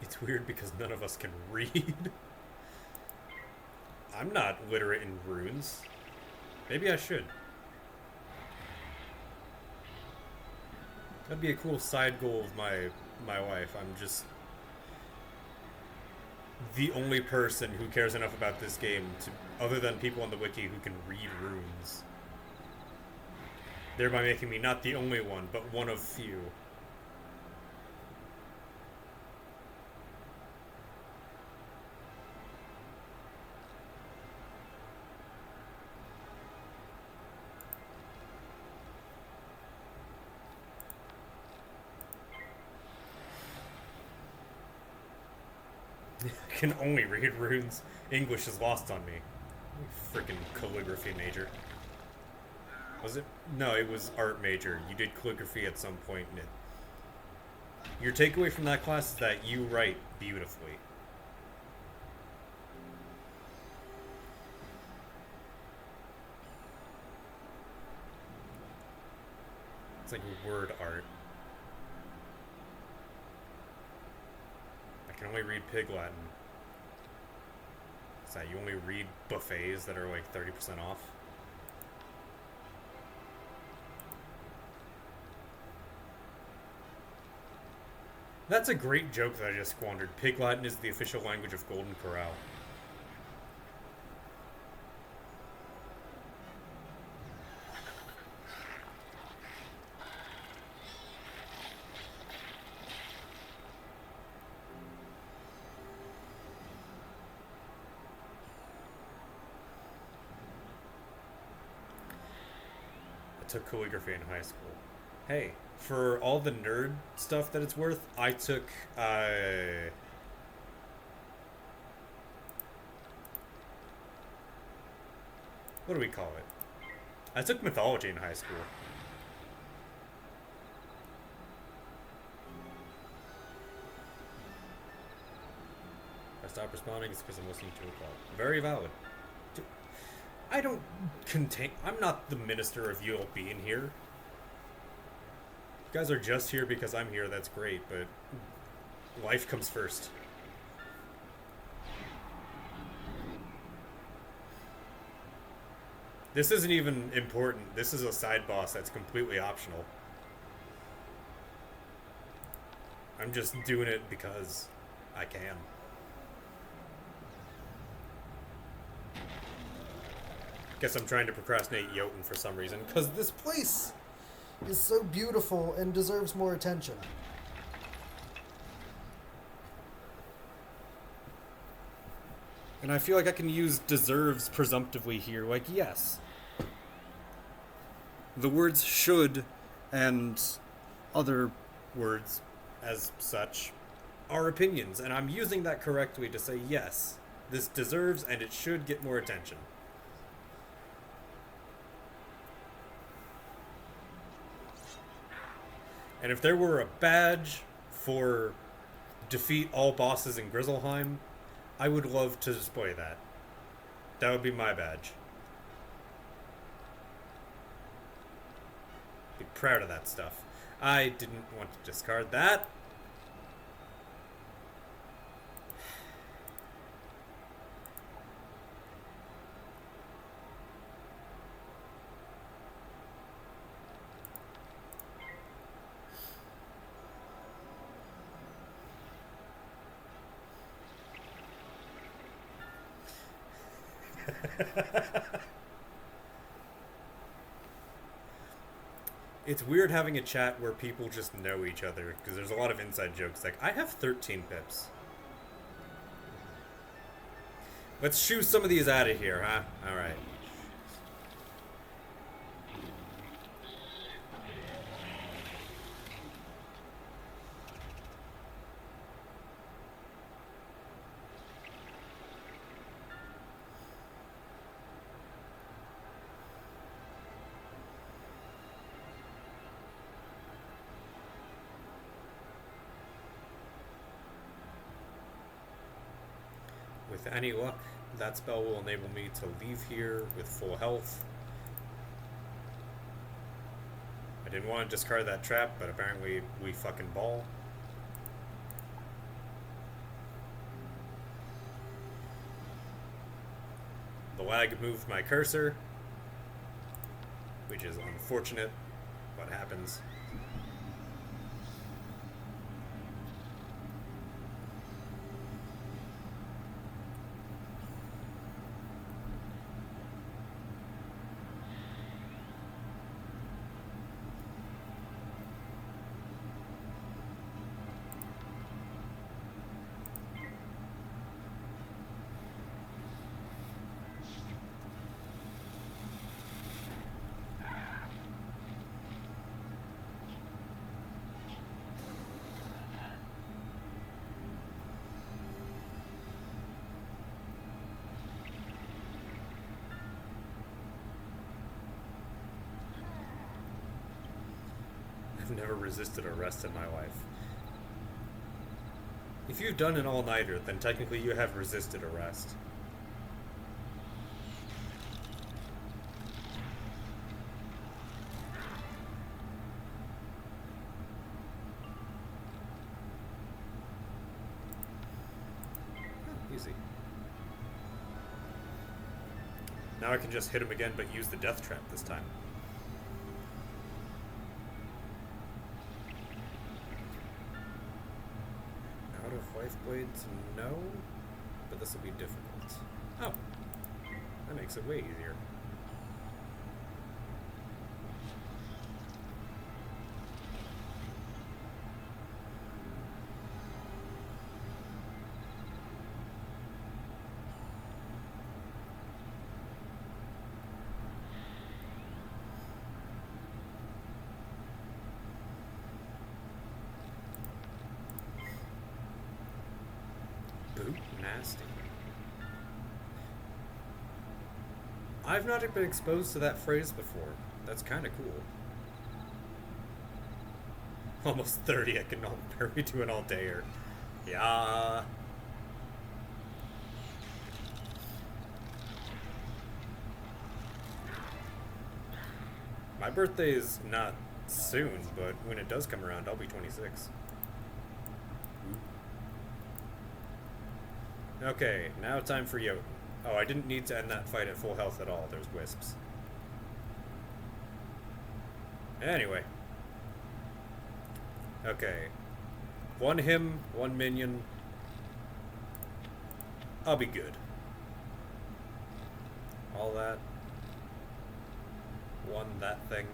It's weird because none of us can read. I'm not literate in runes. Maybe I should. That'd be a cool side goal of my life. I'm just the only person who cares enough about this game to, other than people on the wiki who can read runes. Thereby making me not the only one, but one of few. I can only read runes. English is lost on me. Freaking calligraphy major. Was it? No, it was art major. You did calligraphy at some point in it. Your takeaway from that class is that you write beautifully. It's like word art. I can only read Pig Latin. Is that you only read buffets that are like 30% off? That's a great joke that I just squandered. Pig Latin is the official language of Golden Corral. took calligraphy in high school. Hey, for all the nerd stuff that it's worth, I took, what do we call it? I took mythology in high school. If I stop responding, it's because I'm listening to a call. Very valid. I don't contain... I'm not the minister of you all being here. You guys are just here because I'm here, that's great, but life comes first. This isn't even important. This is a side boss that's completely optional. I'm just doing it because I can. Guess I'm trying to procrastinate Jotun for some reason, because this Place is so beautiful and deserves more attention. And I feel like I can use deserves presumptively here. Like, yes. The words should and other words as such are opinions, and I'm using that correctly to say, yes, this deserves and it should get more attention. And if there were a badge for defeat all bosses in Grizzleheim, I would love to display that. That would be my badge. Be proud of that stuff. I didn't want to discard that. It's weird having a chat where people just know each other, because there's a lot of inside jokes. Like, I have 13 pips. Let's shoo some of these out of here, huh? Alright. With any luck, that spell will enable me to leave here with full health. I didn't want to discard that trap, but apparently we fucking ball. The lag moved my cursor, which is unfortunate, but happens. I've never resisted arrest in my life. If you've done an all-nighter, then technically you have resisted arrest. Easy. Now I can just hit him again, but use the death trap this time. Out of life blades, no, but this will be difficult. Oh, that makes it way easier. Boot nasty. I've not been exposed to that phrase before. That's kind of cool. Almost 30, I can barely do an all-dayer. Yeah. My birthday is not soon, but when it does come around, I'll be 26. Okay, now time for Jotun. Oh, I didn't need to end that fight at full health at all. There's wisps. Anyway. Okay. One him, one minion. I'll be good. All that. One that thing.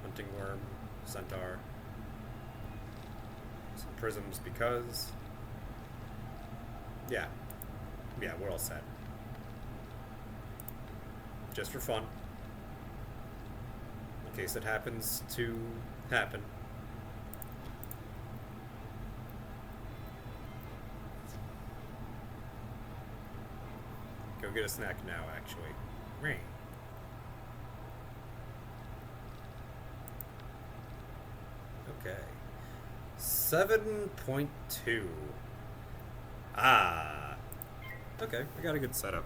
Hunting worm, centaur. Some prisms because... Yeah. Yeah, we're all set. Just for fun. In case it happens to happen. Go get a snack now, actually. Ring. Okay. 7.2. Ah. Okay, I got a good setup.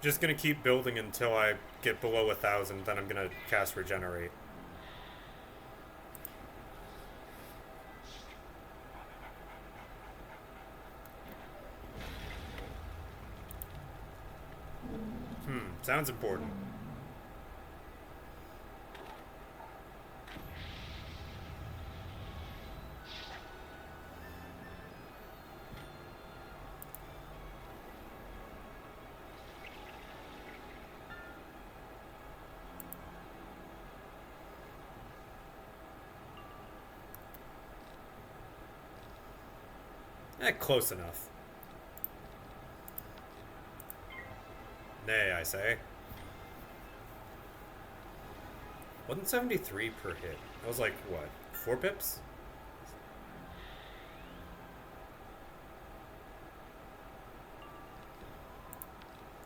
Just gonna keep building until I get below 1,000, then I'm gonna cast Regenerate. Sounds important. Close enough. Nay, I say. 173 per hit. That was like, what, 4 pips?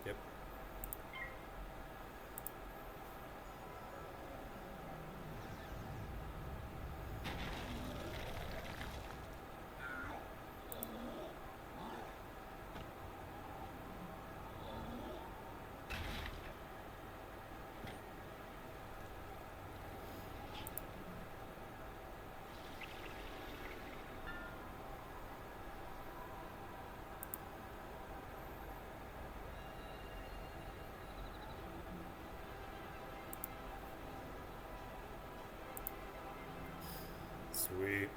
Yep. Sweet.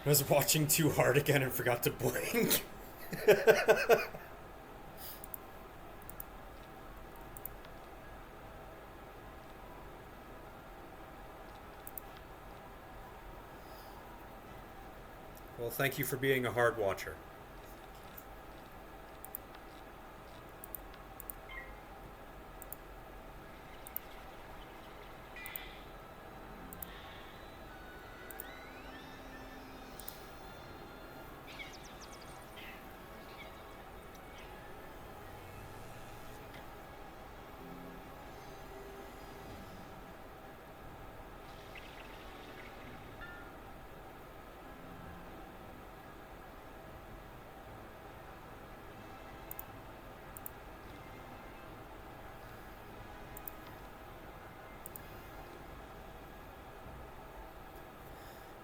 I was watching too hard again and forgot to blink. Well, thank you for being a hard watcher.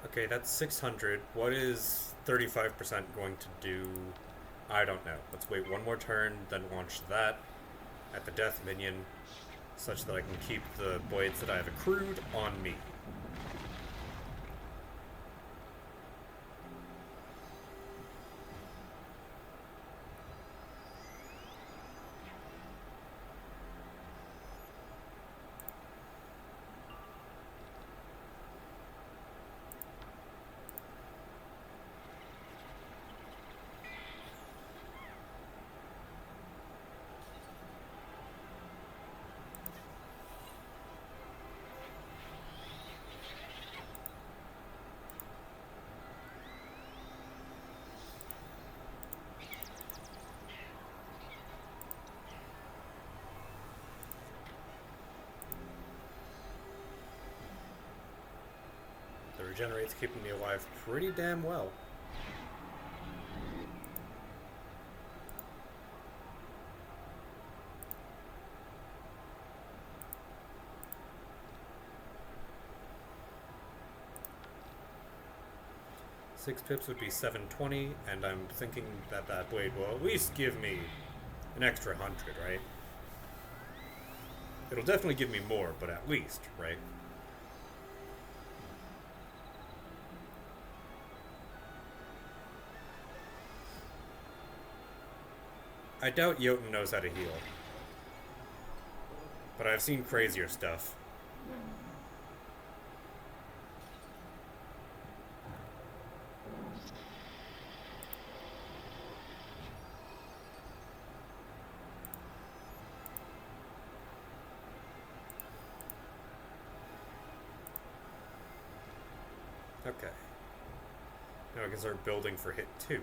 Okay, that's 600. What is 35% going to do? I don't know. Let's wait one more turn, then launch that at the death minion, such that I can keep the blades that I have accrued on me. The regenerate's keeping me alive pretty damn well. Six pips would be 720, and I'm thinking that that blade will at least give me an extra 100, right? It'll definitely give me more, but at least, right? I doubt Jotun knows how to heal. But I've seen crazier stuff. Okay. Now I can start building for hit 2.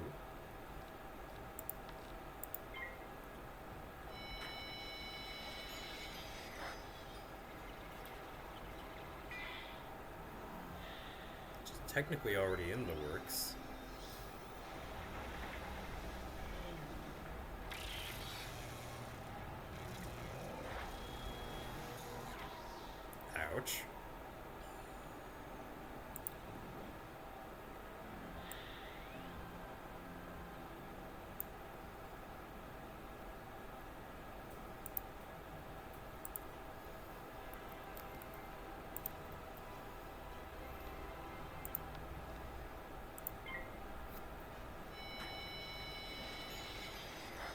Which is technically already in the works. Ouch.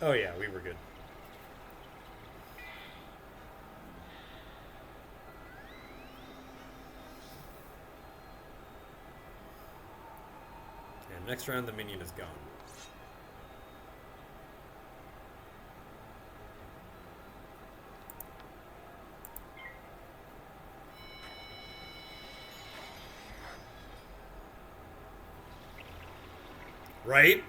Oh yeah, we were good. And next round the minion is gone. Right?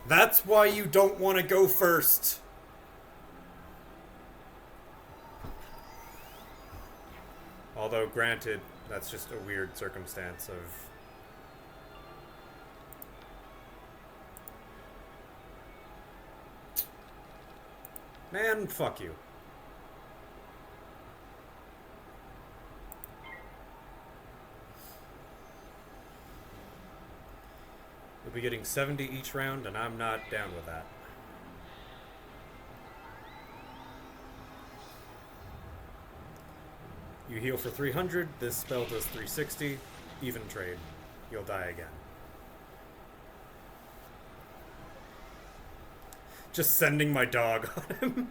That's why you don't want to go first. Although, granted, that's just a weird circumstance of... Man, fuck you. You'll be getting 70 each round, and I'm not down with that. You heal for 300, this spell does 360, even trade. You'll die again. Just sending my dog on him.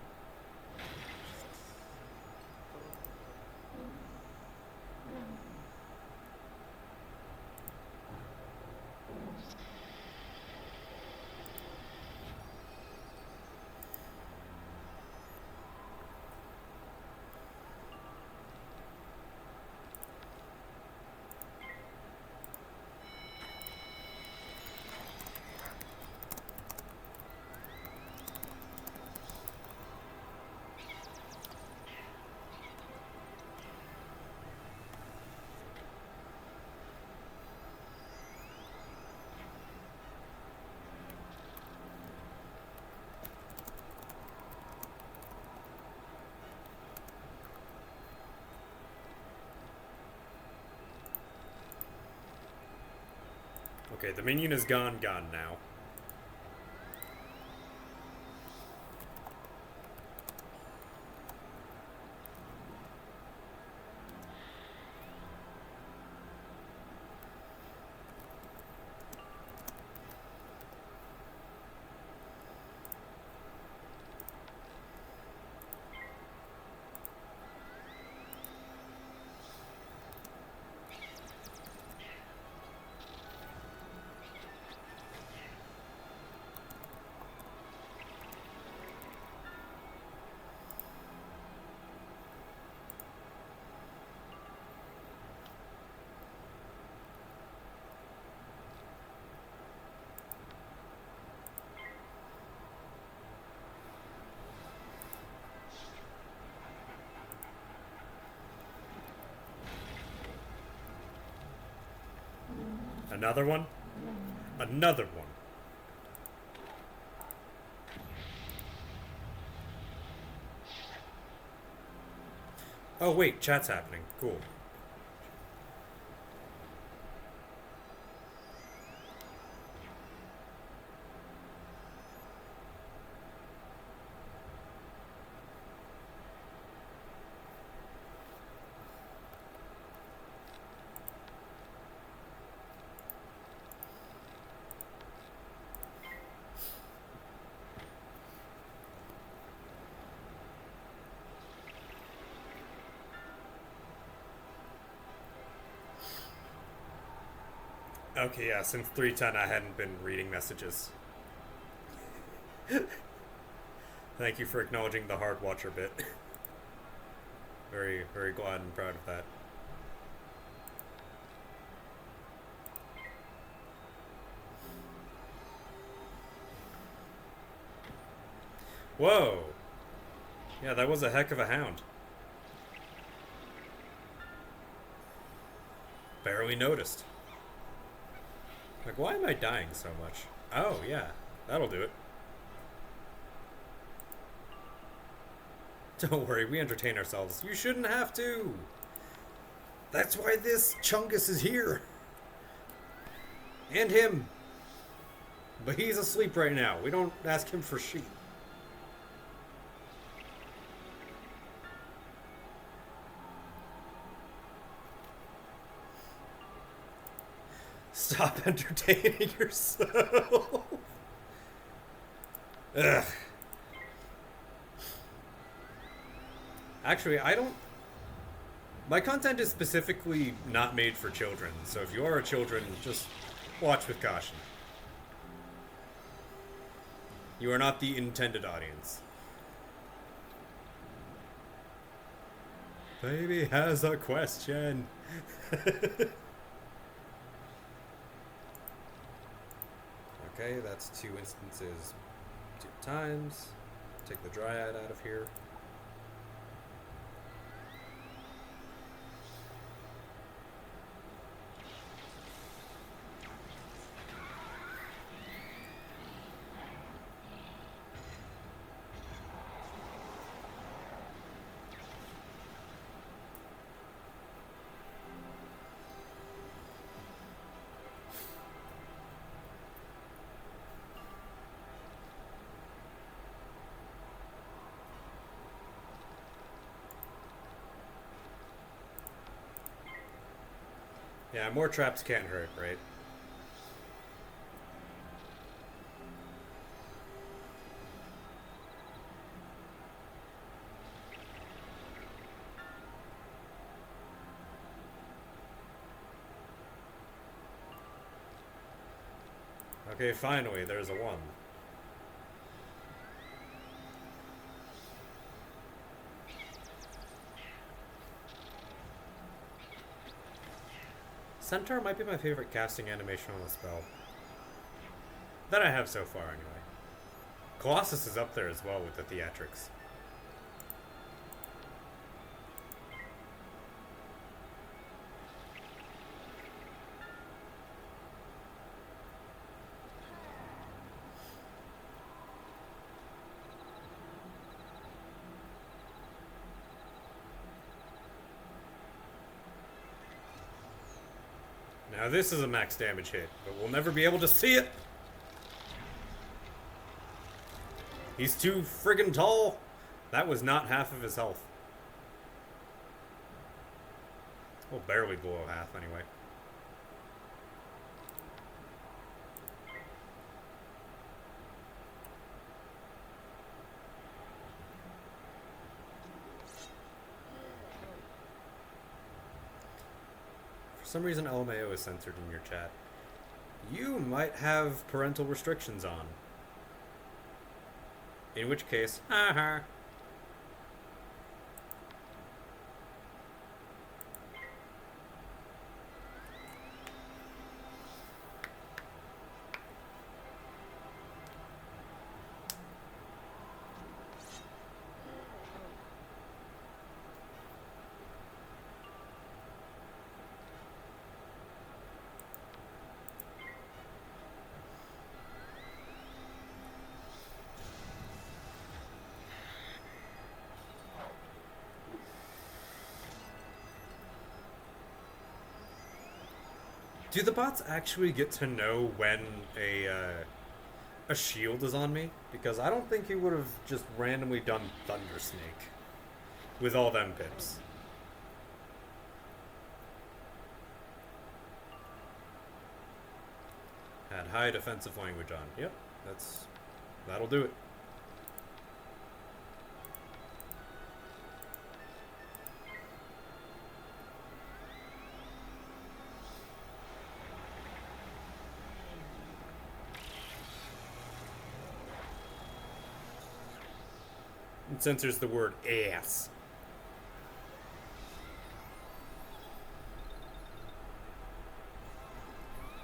Okay, the minion is gone now. Another one? Another one. Oh wait, chat's happening. Cool. Okay, yeah, since 310 I hadn't been reading messages. Thank you for acknowledging the hard watcher bit. Very, very glad and proud of that. Whoa! Yeah, that was a heck of a hound. Barely noticed. Like, why am I dying so much? Oh, yeah. That'll do it. Don't worry, we entertain ourselves. You shouldn't have to! That's why this Chungus is here! And him! But he's asleep right now. We don't ask him for shit. Stop entertaining yourself. Ugh. Actually, I don't... My content is specifically not made for children, so if you are a children, just watch with caution. You are not the intended audience. Baby has a question. Okay, that's 2 instances 2 times. Take the dryad out of here. Yeah, more traps can't hurt, right? Okay, finally, there's a 1. Centaur might be my favorite casting animation on the spell. That I have so far, anyway. Colossus is up there as well with the theatrics. Now this is a max damage hit, but we'll never be able to see it! He's too friggin' tall! That was not half of his health. Well, barely below half, anyway. For some reason LMAO is censored in your chat. You might have parental restrictions on. In which case, haha. Do the bots actually get to know when a shield is on me? Because I don't think he would have just randomly done Thunder Snake with all them pips. Had high defensive language on. Yep, that'll do it. It censors the word ass.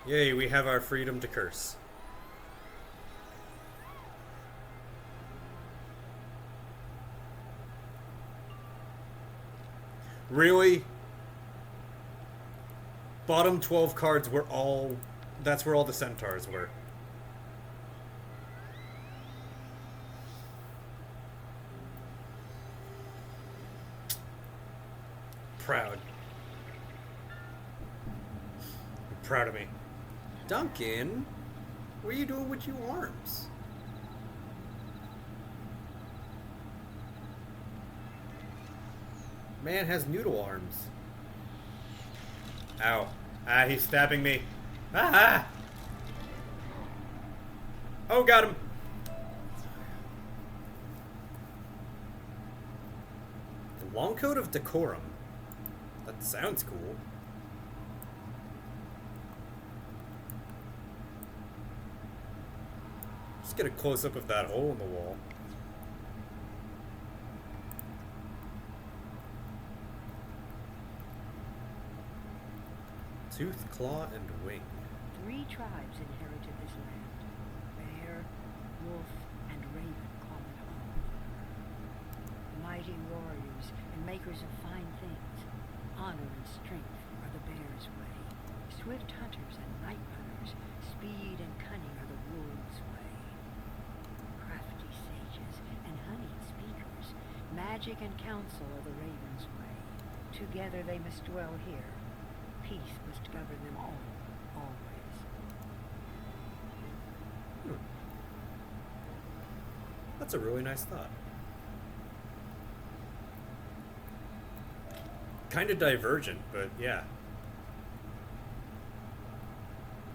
Yay, we have our freedom to curse. Really? Bottom 12 cards were all... That's where all the centaurs were. Proud. I'm proud of me. Duncan, what are you doing with your arms? Man has noodle arms. Ow. Ah, he's stabbing me. Ah! Oh, got him! The Long Coat of Decorum. That sounds cool. Just get a close-up of that hole in the wall. Tooth, claw, and wing. 3 tribes inherited this land. Bear, wolf, and raven call it home. Mighty warriors and makers of fine things. Honor and strength are the bear's way. Swift hunters and night runners. Speed and cunning are the wolf's way. Crafty sages and honeyed speakers. Magic and counsel are the raven's way. Together they must dwell here. Peace must govern them all, always. That's a really nice thought. Kind of divergent, but yeah.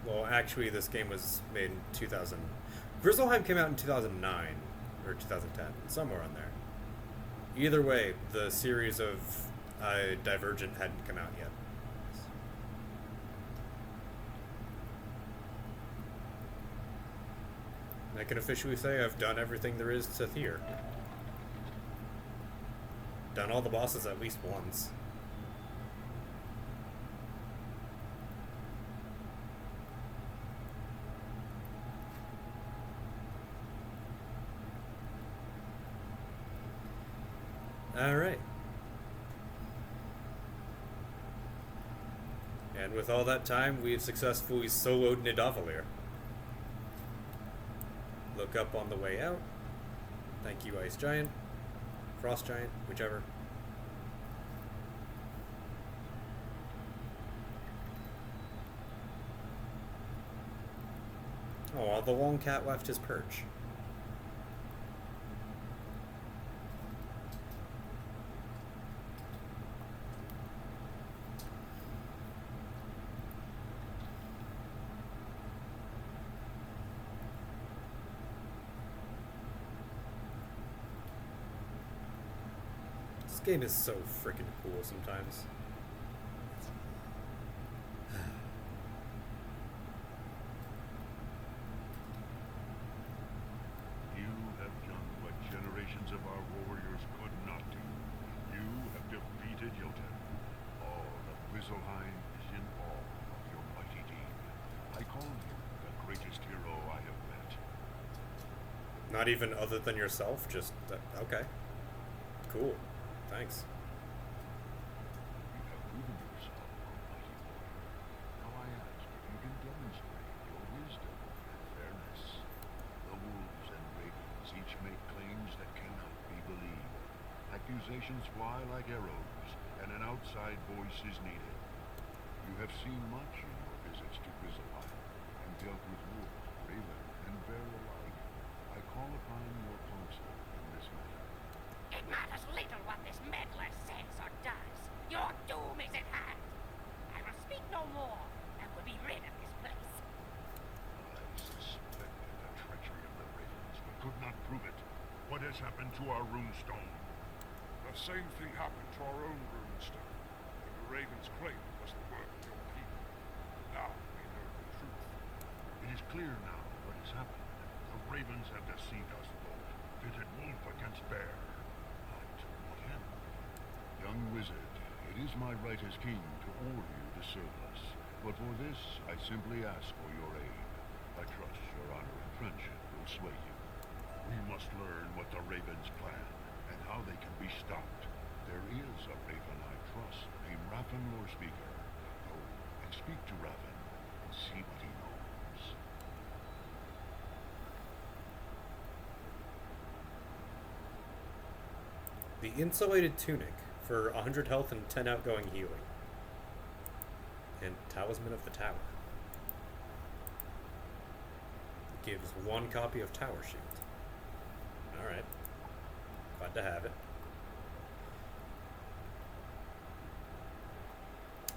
Well, actually, this game was made in 2000. Grizzleheim came out in 2009, or 2010, somewhere on there. Either way, the series of Divergent hadn't come out yet. I can officially say I've done everything there is to Thier. Done all the bosses at least once. Alright. And with all that time, we've successfully soloed Nidavellir. Look up on the way out. Thank you, Ice Giant. Frost Giant, whichever. Oh, the long cat left his perch. This game is so freaking cool sometimes. You have done what generations of our warriors could not do. You have defeated Jotun. All of Grizzleheim is in awe of your mighty deed. I call you the greatest hero I have met. Not even other than yourself? Just, okay. Cool. Thanks. You have proven yourself a mighty warrior. Now I ask if you can demonstrate your wisdom and fairness. The wolves and ravens each make claims that cannot be believed. Accusations fly like arrows, and an outside voice is needed. You have seen much in your visits to Grizzleheim, and dealt with wolf, raven, and bear alike. I call upon your counsel in this matter. It matters little what this meddler says or does. Your doom is at hand. I will speak no more, and will be rid of this place. I suspected the treachery of the ravens, but could not prove it. What has happened to our runestone? The same thing happened to our own runestone. The ravens claimed it was the work of your people. Now we know the truth. It is clear now what has happened. The ravens have deceived us both. Pitted wolf against bear. But what happened? Young wizard, it is my right as king to order you to serve us. But for this, I simply ask for your aid. I trust your honor and friendship will sway you. We must learn what the ravens plan, and how they can be stopped. There is a raven I trust, named Raffen Lorespeaker. Go and speak to Raffen, and see what he knows. The insulated tunic for 100 health and 10 outgoing healing. And Talisman of the Tower. Gives 1 copy of Tower Shield. Alright. Glad to have it.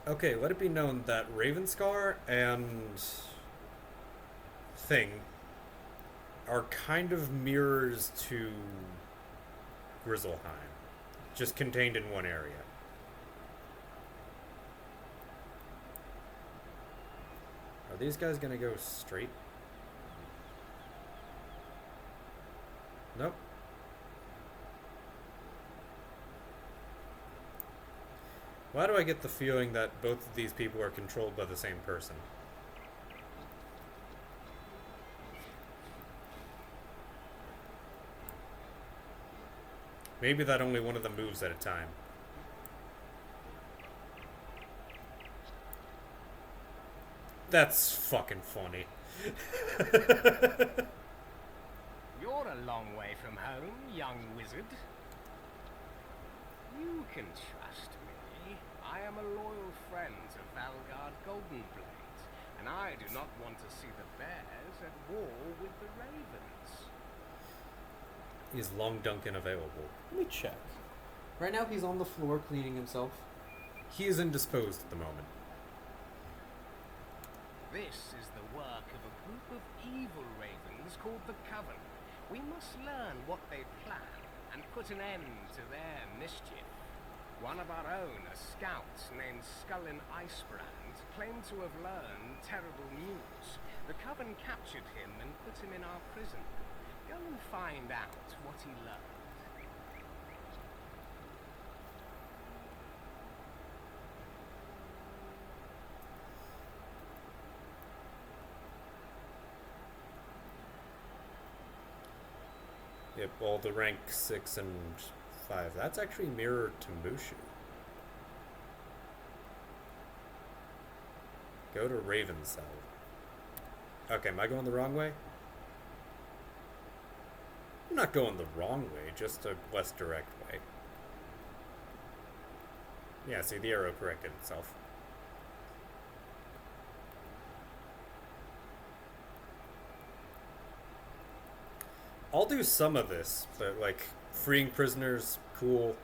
Okay, let it be known that Ravenscar and Thing are kind of mirrors to Grizzleheim, just contained in one area. Are these guys gonna go straight? Nope. Why do I get the feeling that both of these people are controlled by the same person? Maybe that only one of them moves at a time. That's fucking funny. You're a long way from home, young wizard. You can trust me. I am a loyal friend to Valgard Goldenblade, and I do not want to see the bears at war with the ravens. Is Long Duncan available? Let me check. Right now he's on the floor cleaning himself. He is indisposed at the moment. This is the work of a group of evil ravens called the Coven. We must learn what they plan and put an end to their mischief. One of our own, a scout named Scullin Icebrand, claimed to have learned terrible news. The Coven captured him and put him in our prison. Go and find out what he learned. Yep, all the rank 6 and 5. That's actually mirrored to Mushu. Go to Raven Cell. Okay, am I going the wrong way? I'm not going the wrong way, just a less direct way. Yeah, see, the arrow corrected itself. I'll do some of this, but like freeing prisoners, cool.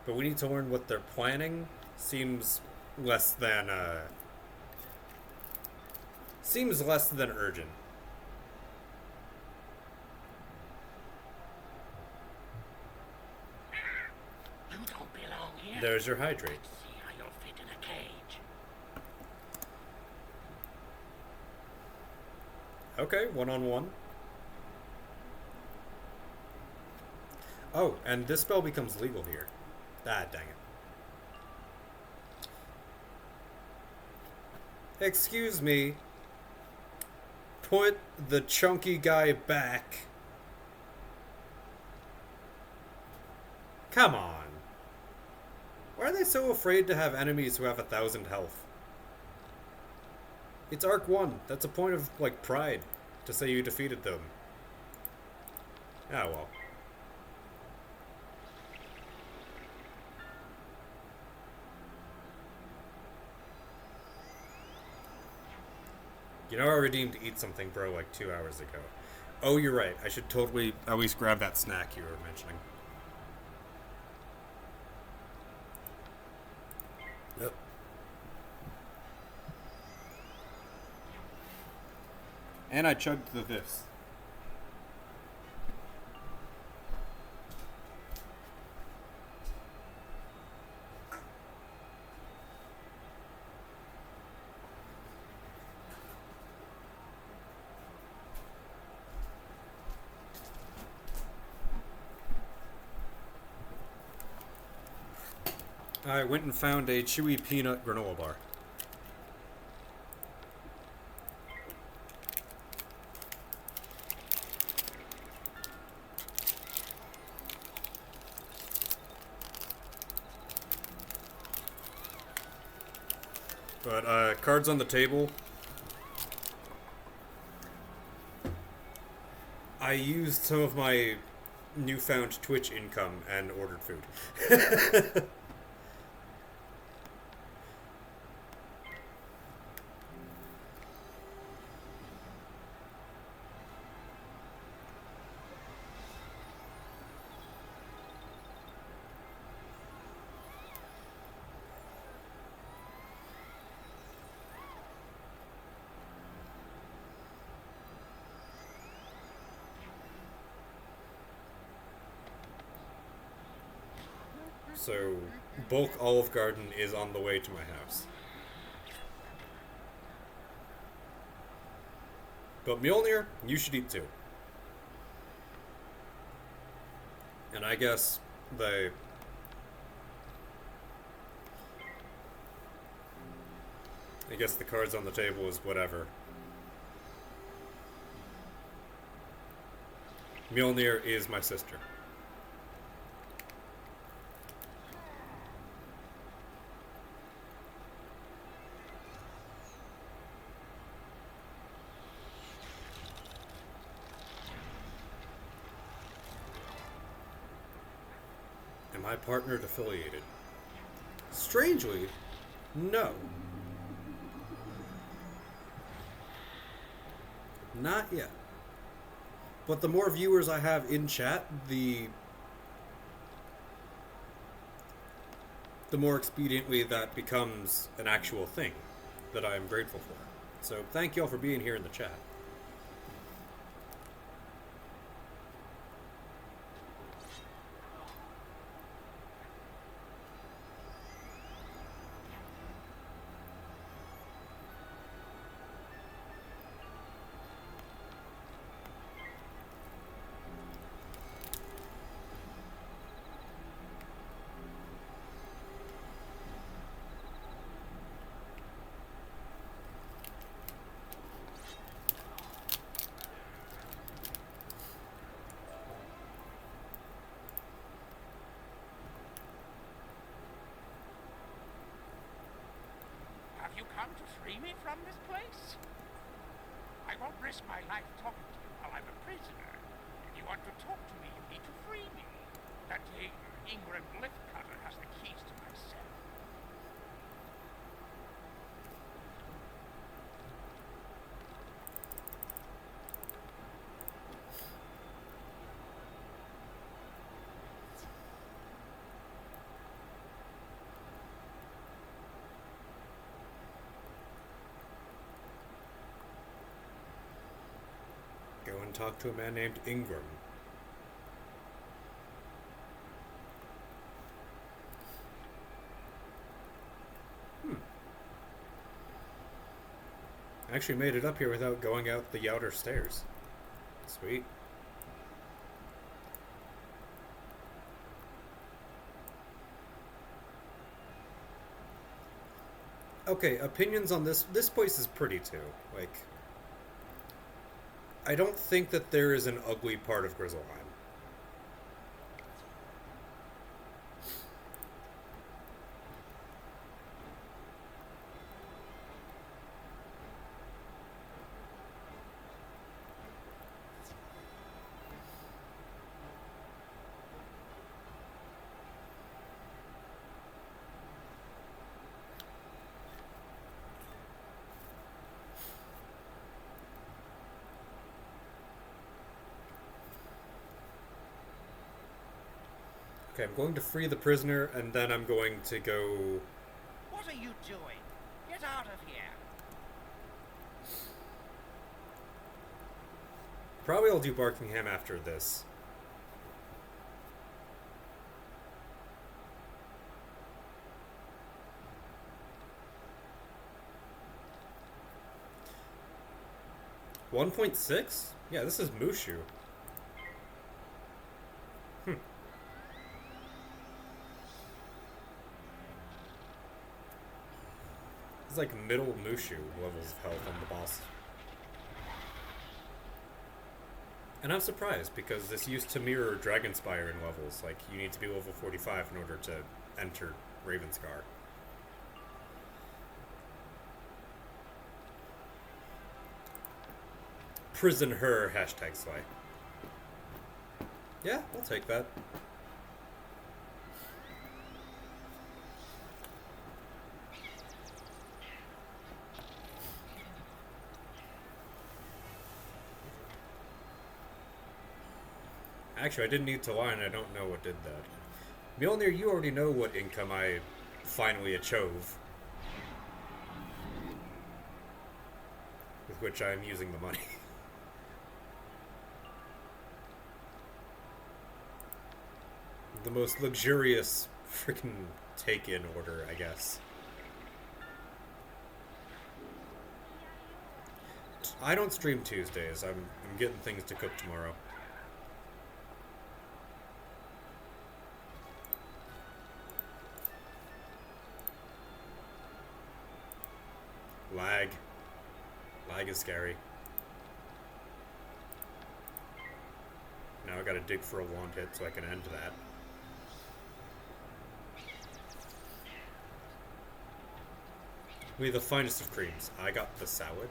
But we need to learn what they're planning. Seems less than urgent. You don't belong here. There's your hydrate. Let's see how you'll fit in a cage. Okay, 1-on-1. Oh, and this spell becomes legal here. Ah, dang it. Excuse me. Put the chunky guy back. Come on. Why are they so afraid to have enemies who have 1,000 health? It's Arc 1. That's a point of, like, pride to say you defeated them. Ah, well. You know I redeemed Eat Something Bro like 2 hours ago. Oh, you're right. I should totally at least grab that snack you were mentioning. Yep. And I chugged the this. I went and found a chewy peanut granola bar. But, cards on the table. I used some of my newfound Twitch income and ordered food. So, bulk Olive Garden is on the way to my house. But Mjolnir, you should eat too. And I guess the cards on the table is whatever. Mjolnir is my sister. Am I partnered affiliated? Strangely, no. Not yet. But the more viewers I have in chat, the more expediently that becomes an actual thing that I am grateful for. So thank you all for being here in the chat. Have you come to free me from this place? I won't risk my life talking to you while I'm a prisoner. If you want to talk to me, you need to free me. That Ingram Liftcutter has the keys to my cell. Go and talk to a man named Ingram. I actually made it up here without going out the outer stairs. Sweet. Okay, opinions on this. This place is pretty too. Like, I don't think that there is an ugly part of Grizzleheim. Okay, I'm going to free the prisoner, and then I'm going to go... What are you doing? Get out of here. Probably I'll do Barkingham after this. $1.6? Yeah, this is Mushu. It's like middle Mushu levels of health on the boss. And I'm surprised, because this used to mirror Dragonspire in levels. Like, you need to be level 45 in order to enter Ravenscar. Prison her, hashtag slay. Yeah, I'll take that. Actually, I didn't need to lie, and I don't know what did that. Mjolnir, you already know what income I finally achove. With which I am using the money. The most luxurious freaking take-in order, I guess. I don't stream Tuesdays. I'm getting things to cook tomorrow. Lag. Lag is scary. Now I gotta dig for a wand hit so I can end that. We the finest of creams. I got the salad.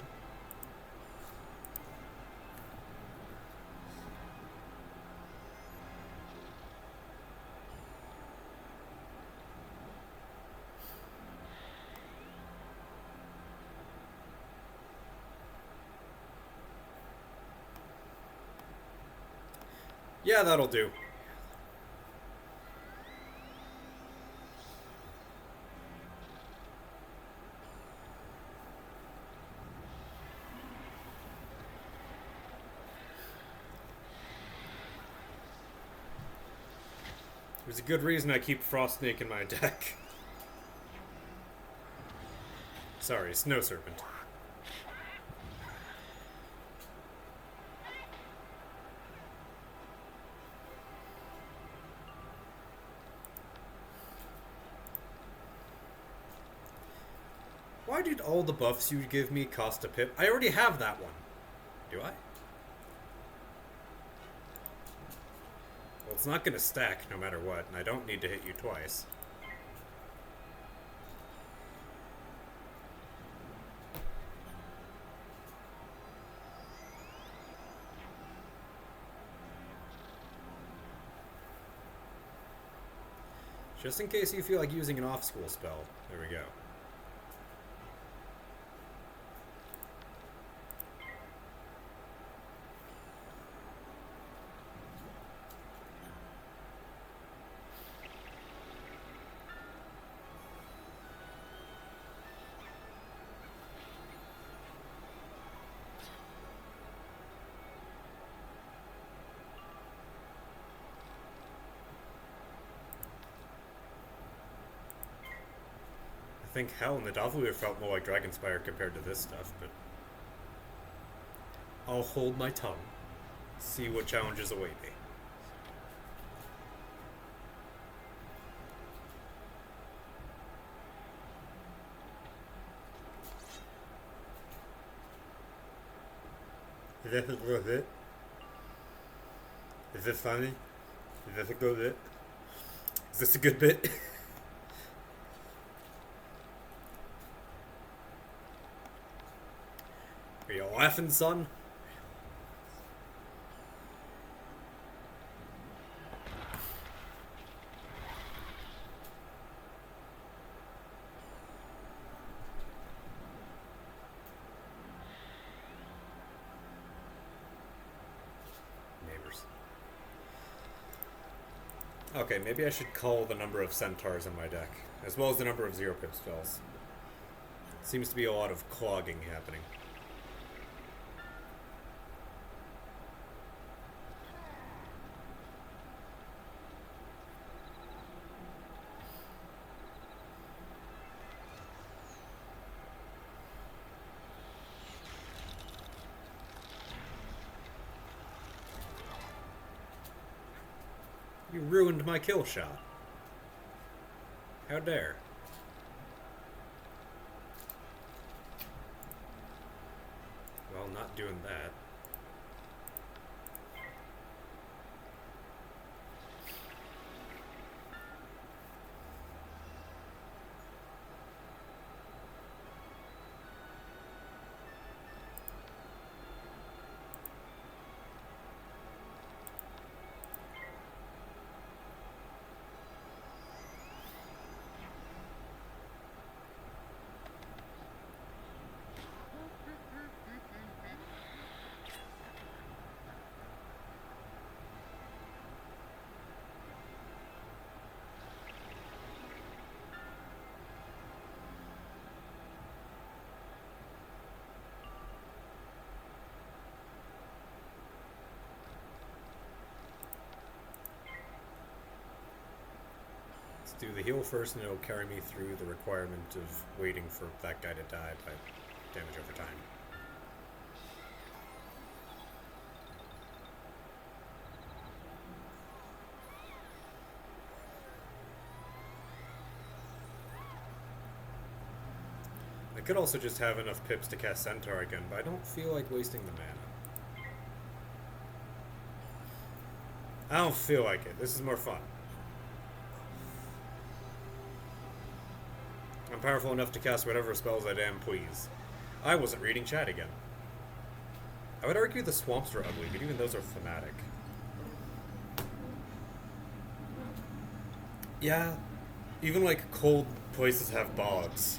Yeah, that'll do. There's a good reason I keep Frost Snake in my deck. Sorry, Snow Serpent. Why did all the buffs you give me cost a pip? I already have that one. Do I? Well, it's not gonna stack no matter what, and I don't need to hit you twice. Just in case you feel like using an off-school spell. There we go. I think, hell, Nidavellir felt more like Dragonspire compared to this stuff, but I'll hold my tongue. See what challenges await me. Is this a good bit? Is this funny? Is this a good bit? Is this a good bit? Are you laughing, son? Neighbors. Okay, maybe I should cull the number of centaurs in my deck, as well as the number of zero-pip spells. Seems to be a lot of clogging happening. You ruined my kill shot. How dare. Well, not doing that. do the heal first, and it'll carry me through the requirement of waiting for that guy to die by damage over time. I could also just have enough pips to cast Centaur again, but I don't feel like wasting the mana. I don't feel like it. This is more fun. I'm powerful enough to cast whatever spells I damn please. I wasn't reading chat again. I would argue the swamps are ugly, but even those are thematic. Yeah, even like cold places have bogs.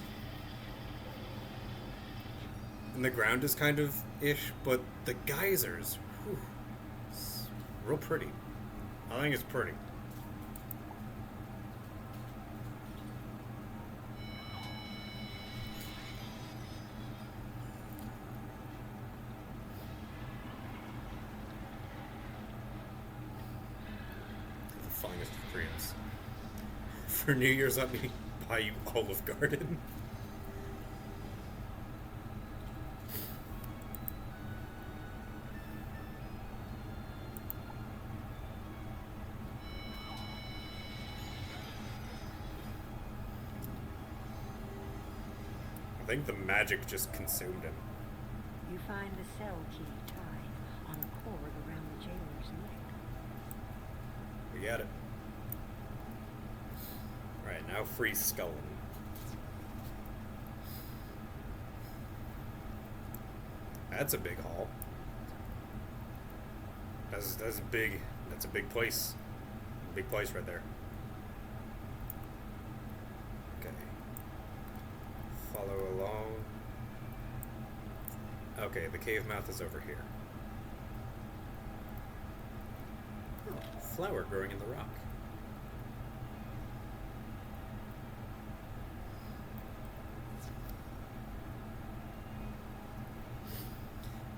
And the ground is kind of ish, but the geysers, whew, it's real pretty. I think it's pretty. The finest of dreams. For New Year's, let me buy you Olive Garden. I think the magic just consumed him. You find the cell key tied on a cord around the jailer's neck. We got it. Alright, now free Scullin. That's a big haul. That's big. That's a big place. Big place right there. Okay. Follow along. Okay, the cave mouth is over here. Oh, flower growing in the rock.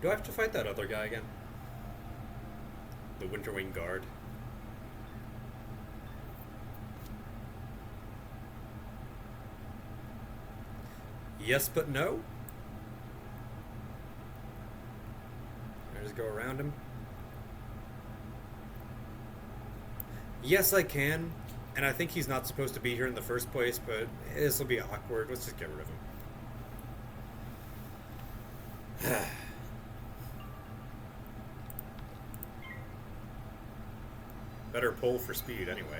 Do I have to fight that other guy again? The Winterwing Guard? Yes, but no? I just go around him? Yes, I can. And I think he's not supposed to be here in the first place, but this will be awkward. Let's just get rid of him. Better pull for speed, anyway.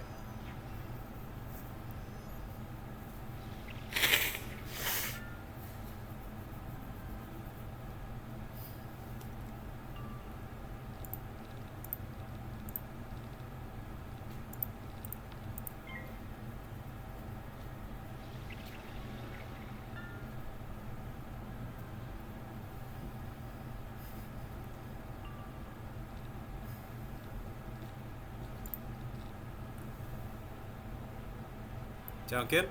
Town kid?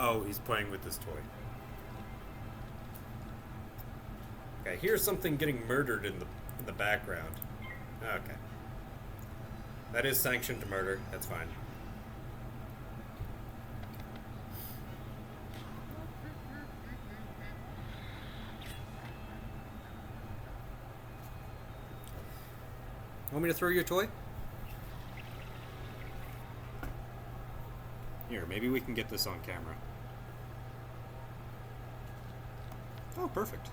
Oh, he's playing with this toy. Okay, here's something getting murdered in the background. Okay. That is sanctioned murder. That's fine. Want me to throw you a toy? Here, maybe we can get this on camera. Oh, perfect.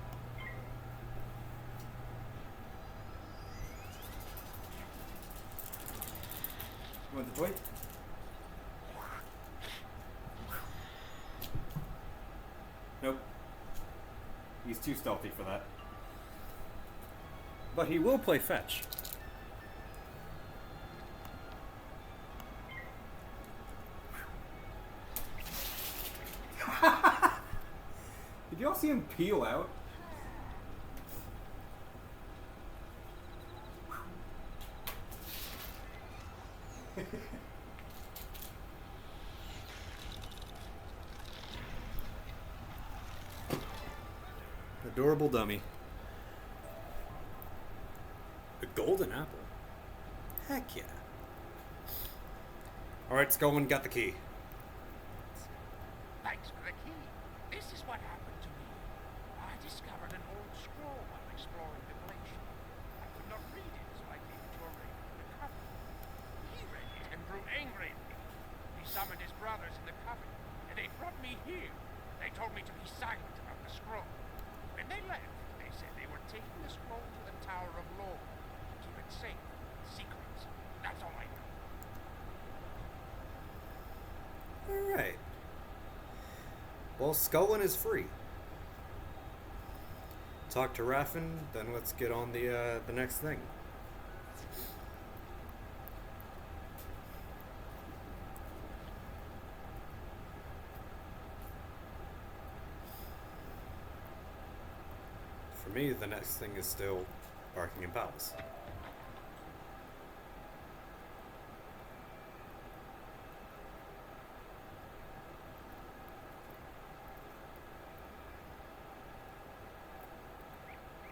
You want the toy? Nope. He's too stealthy for that. But he will play fetch. Did y'all see him peel out? Adorable dummy. A golden apple? Heck yeah. Alright, Skullman got the key. Thanks for the key. This is what happened to me. I discovered an old scroll while exploring the glacier. I could not read it, so I gave it to a raven in the coven. He read it and grew angry at me. He summoned his brothers in the coven, and they brought me here. They told me to be silent about the scroll. When they left, they said they were taking the scroll to the Tower of Lore. Keep it safe, secrets. That's all I know. Alright. Well, Skullin is free. Talk to Raffen, then let's get on the next thing. For me, the next thing is still Barkingham Palace.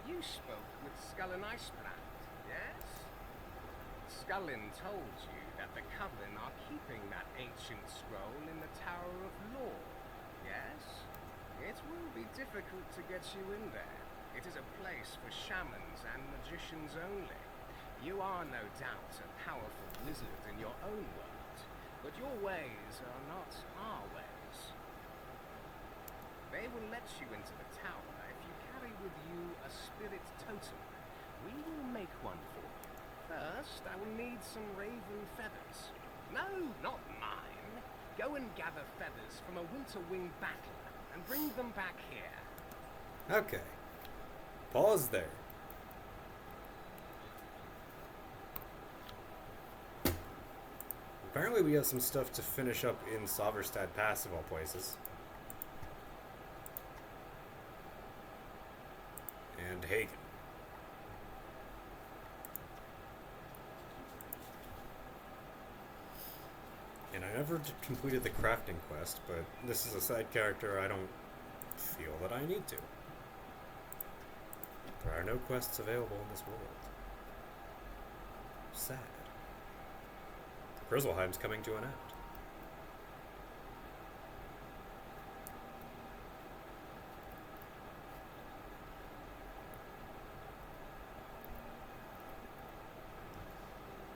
You spoke with Scullin Icebrand, yes? Scullin told you that the Coven are keeping that ancient scroll in the Tower of Lore, yes? It will be difficult to get you in there. It is a place for shamans and magicians only. You are no doubt a powerful wizard in your own world, but your ways are not our ways. They will let you into the tower if you carry with you a spirit totem. We will make one for you. First, I will need some raven feathers. No, not mine. Go and gather feathers from a winter-winged battler and bring them back here. Okay. Pause there. Apparently we have some stuff to finish up in Soverstad Pass of all places. And Hagen. And I never completed the crafting quest, but this is a side character I don't feel that I need to. There are no quests available in this world. Sad. Grizzleheim's coming to an end.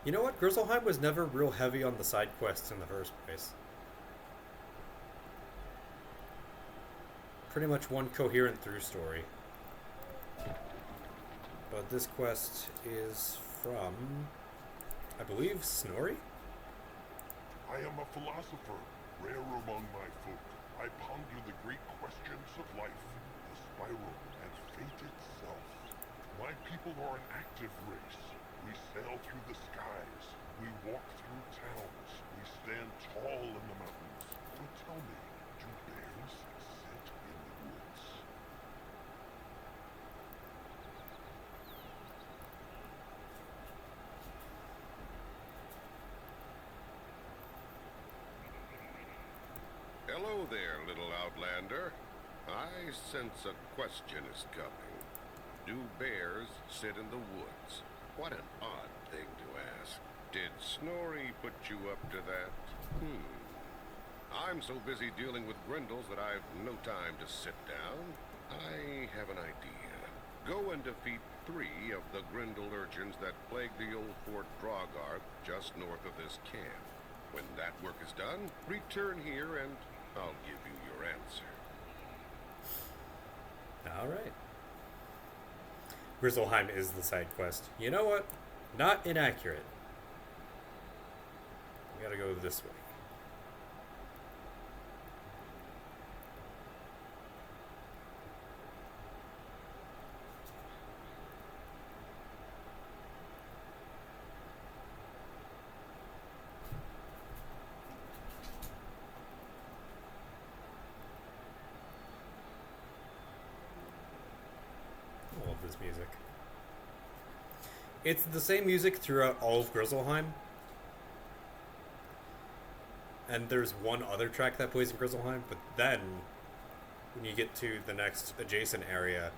You know what? Grizzleheim was never real heavy on the side quests in the first place. Pretty much one coherent through story. But this quest is from, I believe, Snorri? I am a philosopher, rare among my folk. I ponder the great questions of life, the spiral, and fate itself. My people are an active race. We sail through the skies. We walk through towns. We stand tall in the mountains. So tell me, do bears sit in the woods? Hello there, little outlander. I sense a question is coming. Do bears sit in the woods? What an odd thing to ask. Did Snorri put you up to that? I'm so busy dealing with Grindles that I've no time to sit down. I have an idea. Go and defeat 3 of the Grindle urchins that plague the old Fort Drogarth just north of this camp. When that work is done, return here and I'll give you your answer. Alright. Grizzleheim is the side quest. You know what? Not inaccurate. We gotta go this way. I love this music. It's the same music throughout all of Grizzleheim. And there's one other track that plays in Grizzleheim, but then when you get to the next adjacent area,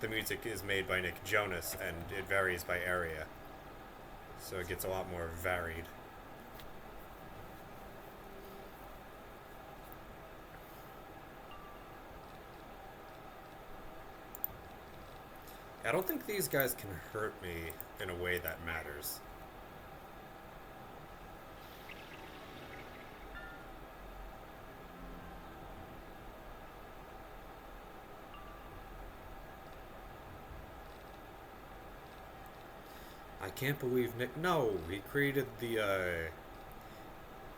the music is made by Nick Jonas and it varies by area. So it gets a lot more varied. I don't think these guys can hurt me in a way that matters. I can't believe Nick... No, he created the,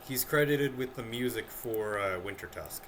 he's credited with the music for, Winter Tusk.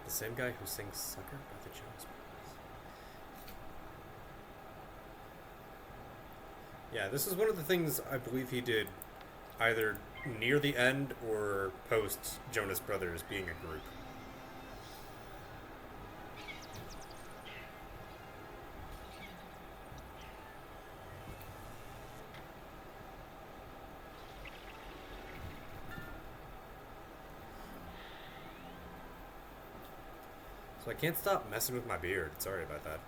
The same guy who sings Sucker by the Jonas Brothers. Yeah, this is one of the things I believe he did either near the end or post Jonas Brothers being a group. So I can't stop messing with my beard. Sorry about that.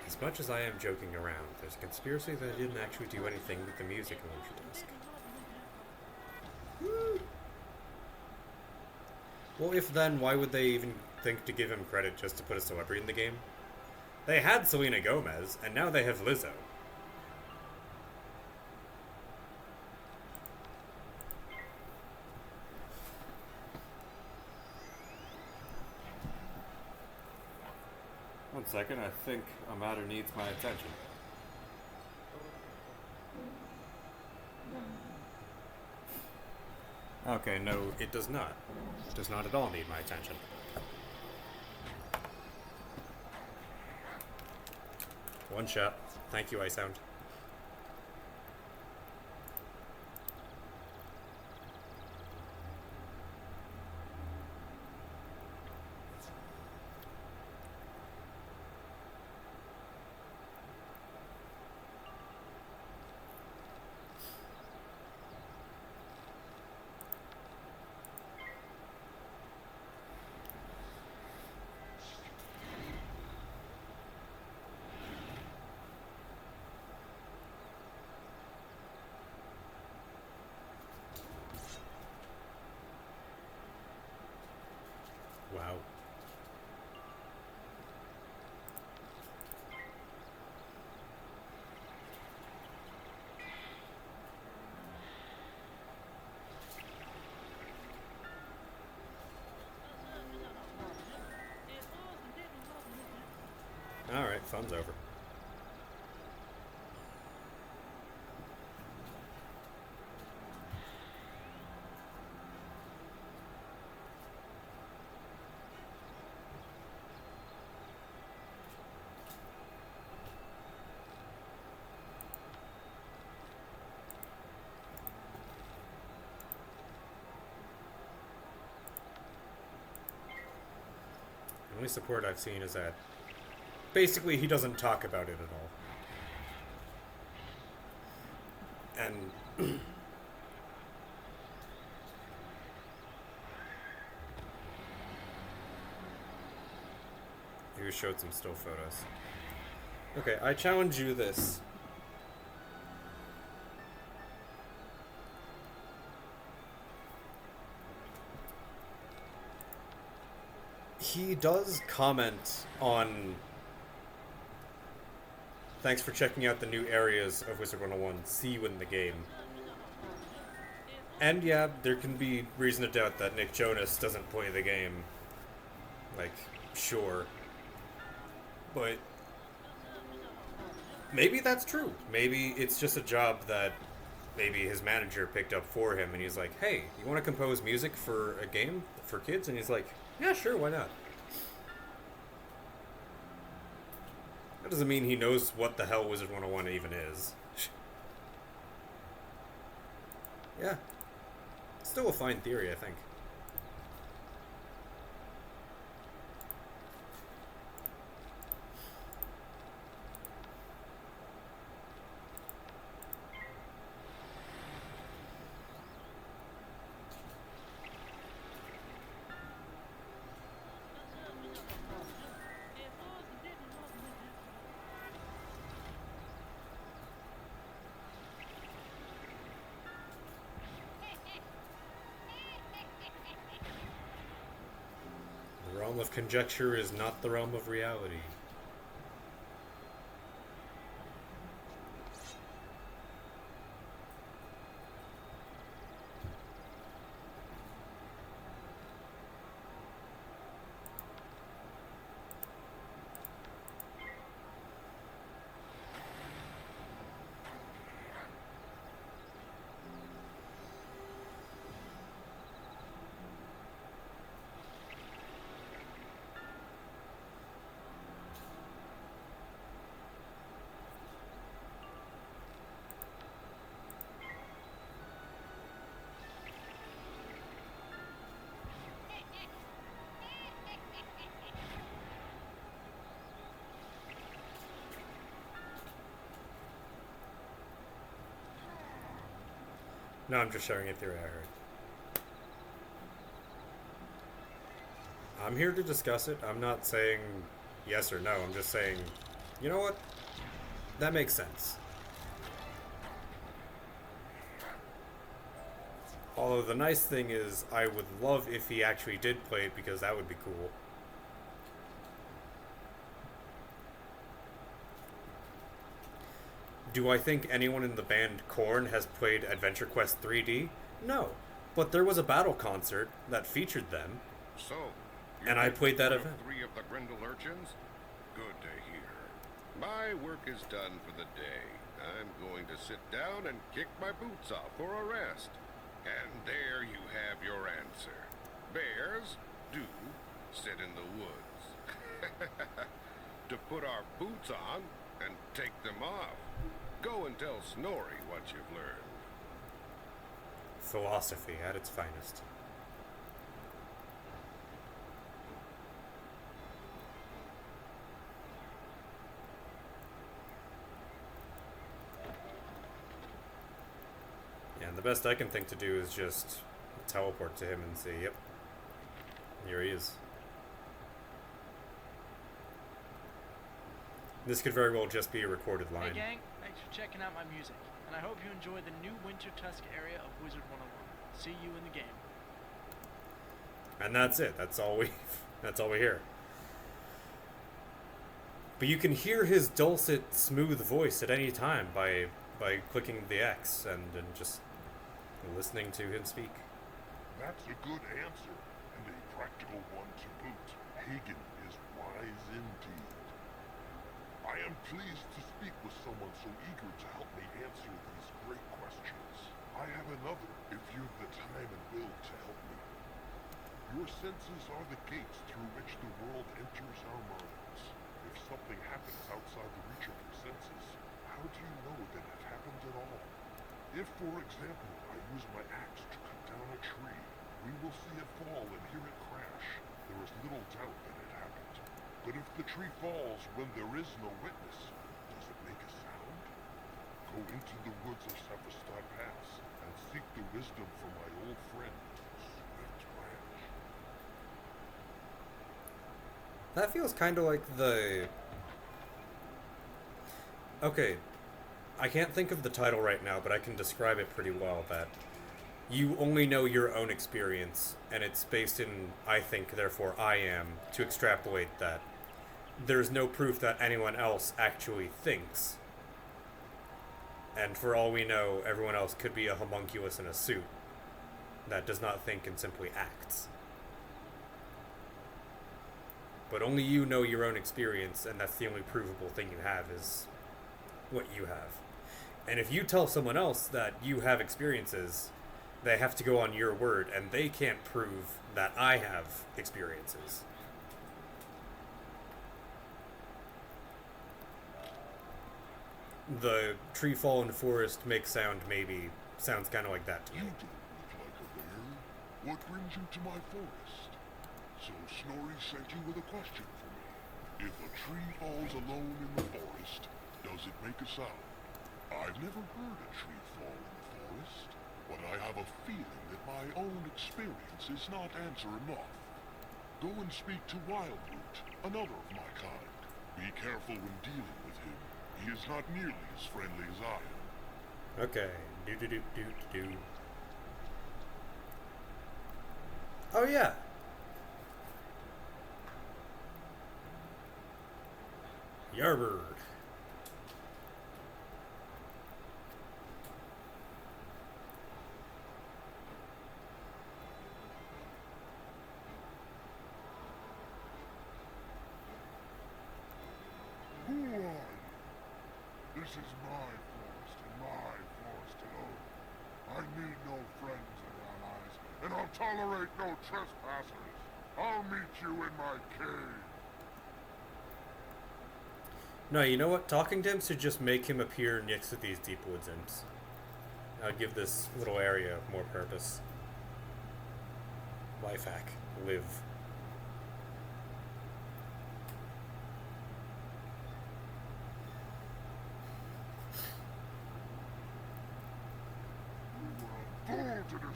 As much as I am joking around, there's a conspiracy that I didn't actually do anything with the music in Winter Dusk. Well, if then, why would they even think to give him credit just to put a celebrity in the game? They had Selena Gomez, and now they have Lizzo. One second, I think a matter needs my attention. Okay, no, it does not. It does not at all need my attention. One shot. Thank you, iSound. Wow. Alright, fun's over. The only support I've seen is that basically he doesn't talk about it at all. And he showed some still photos. Okay, I challenge you this. he does comment on... Thanks for checking out the new areas of Wizard101. See you in the game. And yeah, there can be reason to doubt that Nick Jonas doesn't play the game. Like, sure. But maybe that's true. Maybe it's just a job that maybe his manager picked up for him, and he's like, hey, you want to compose music for a game for kids? And he's like, yeah, sure, why not? That doesn't mean he knows what the hell Wizard101 even is. Yeah. Still a fine theory, I think. The realm of conjecture is not the realm of reality. No, I'm just sharing a theory I heard. I'm here to discuss it. I'm not saying yes or no. I'm just saying, you know what? That makes sense. Although the nice thing is, I would love if he actually did play it, because that would be cool. Do I think anyone in the band Korn has played Adventure Quest 3D? No. But there was a battle concert that featured them. So, and I played that event. 3 of the Grendel urchins? Good to hear. My work is done for the day. I'm going to sit down and kick my boots off for a rest. And there you have your answer. Bears do sit in the woods. To put our boots on and take them off. Go and tell Snorri what you've learned. Philosophy at its finest. Yeah, and the best I can think to do is just teleport to him and say, yep, here he is. This could very well just be a recorded line. Hey gang, thanks for checking out my music, and I hope you enjoy the new Winter Tusk area of Wizard101. See you in the game. And that's it. That's all we hear. But you can hear his dulcet, smooth voice at any time by clicking the X and just listening to him speak. That's a good answer, and a practical one to boot. Hagen is wise indeed. I am pleased to speak with someone so eager to help me answer these great questions. I have another, if you've the time and will to help me. Your senses are the gates through which the world enters our minds. If something happens outside the reach of your senses, how do you know that it happened at all? If, for example, I use my axe to cut down a tree, we will see it fall and hear it crash. There is little doubt that it happened. But if the tree falls when there is no witness, does it make a sound? Go into the woods of Sephastai Pass and seek the wisdom from my old friend, Swift Branch. That feels kind of like the... Okay, I can't think of the title right now, but I can describe it pretty well. That you only know your own experience, and it's based in I think, therefore I am, to extrapolate that. There's no proof that anyone else actually thinks. And for all we know, everyone else could be a homunculus in a suit that does not think and simply acts. But only you know your own experience, and that's the only provable thing you have is what you have. And if you tell someone else that you have experiences, they have to go on your word, and they can't prove that I have experiences. The tree fall in the forest makes sound maybe sounds kind of like that to me. You don't look like a bear. What brings you to my forest? So Snorri sent you with a question for me. If a tree falls alone in the forest, does it make a sound? I've never heard a tree fall in the forest, but I have a feeling that my own experience is not answer enough. Go and speak to Wildroot, another of my kind. Be careful when dealing with him. He is not nearly as friendly as I am. Okay. Do. Oh yeah. Yarbird. Who are you? This is my forest and my forest alone. I need no friends or allies, and I'll tolerate no trespassers. I'll meet you in my cave. No, you know what? Talking to him should just make him appear next to these deep woods imps. I'll give this little area more purpose. Life hack. Live. You were a fool to disturb me.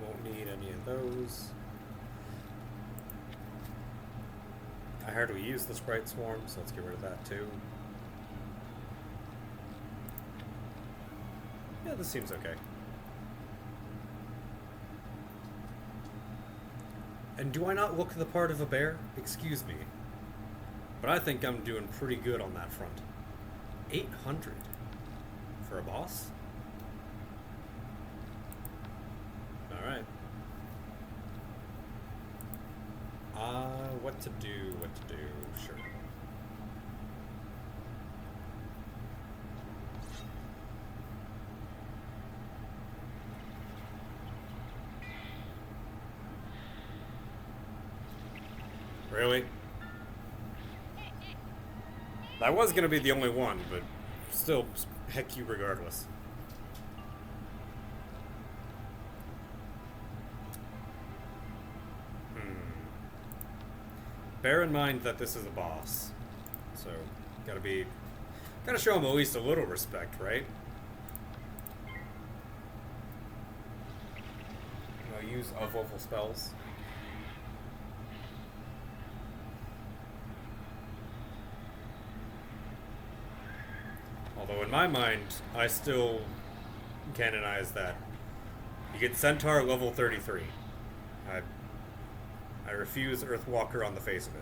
Won't need any of those. I heard we use the Sprite Swarm, so let's get rid of that too. Yeah, this seems okay. And do I not look the part of a bear? Excuse me. But I think I'm doing pretty good on that front. 800 for a boss? Alright. What to do, sure. Really? I was gonna be the only one, but still, heck you regardless. Bear in mind that this is a boss, so gotta show him at least a little respect, right? I'll use of-level spells. Although in my mind, I still canonize that. You get Centaur level 33. I refuse Earthwalker on the face of it.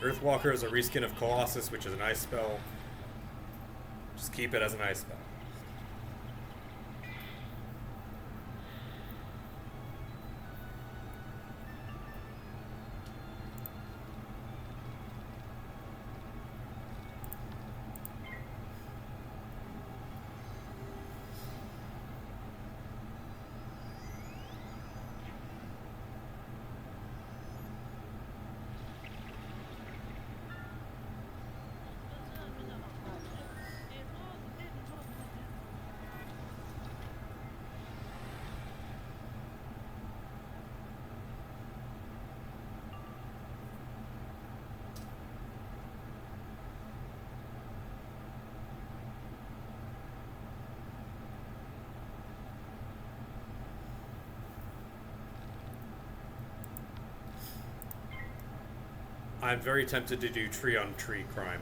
Earthwalker is a reskin of Colossus, which is an ice spell. Just keep it as an ice spell. I'm very tempted to do tree on tree crime.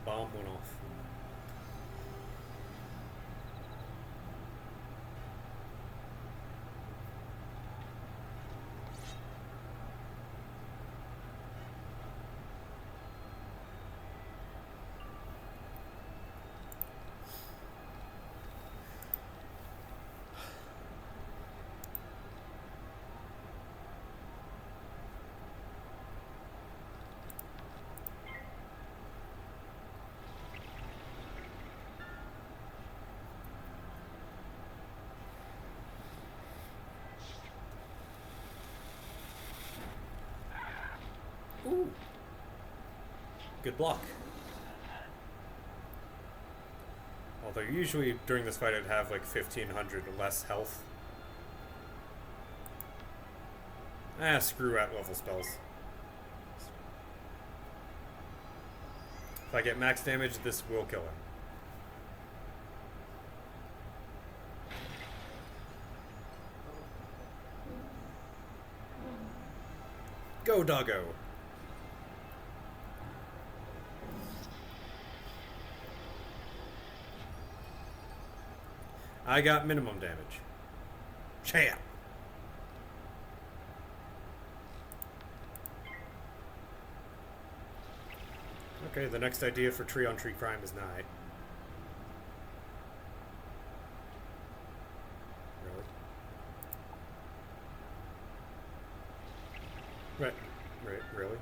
Bomb went off. Ooh. Good block. Although usually during this fight I'd have like 1500 less health. Ah, screw at level spells. If I get max damage, this will kill him. Go, doggo! I got minimum damage. Champ! Okay, the next idea for tree on tree crime is nigh. Really? Right, really?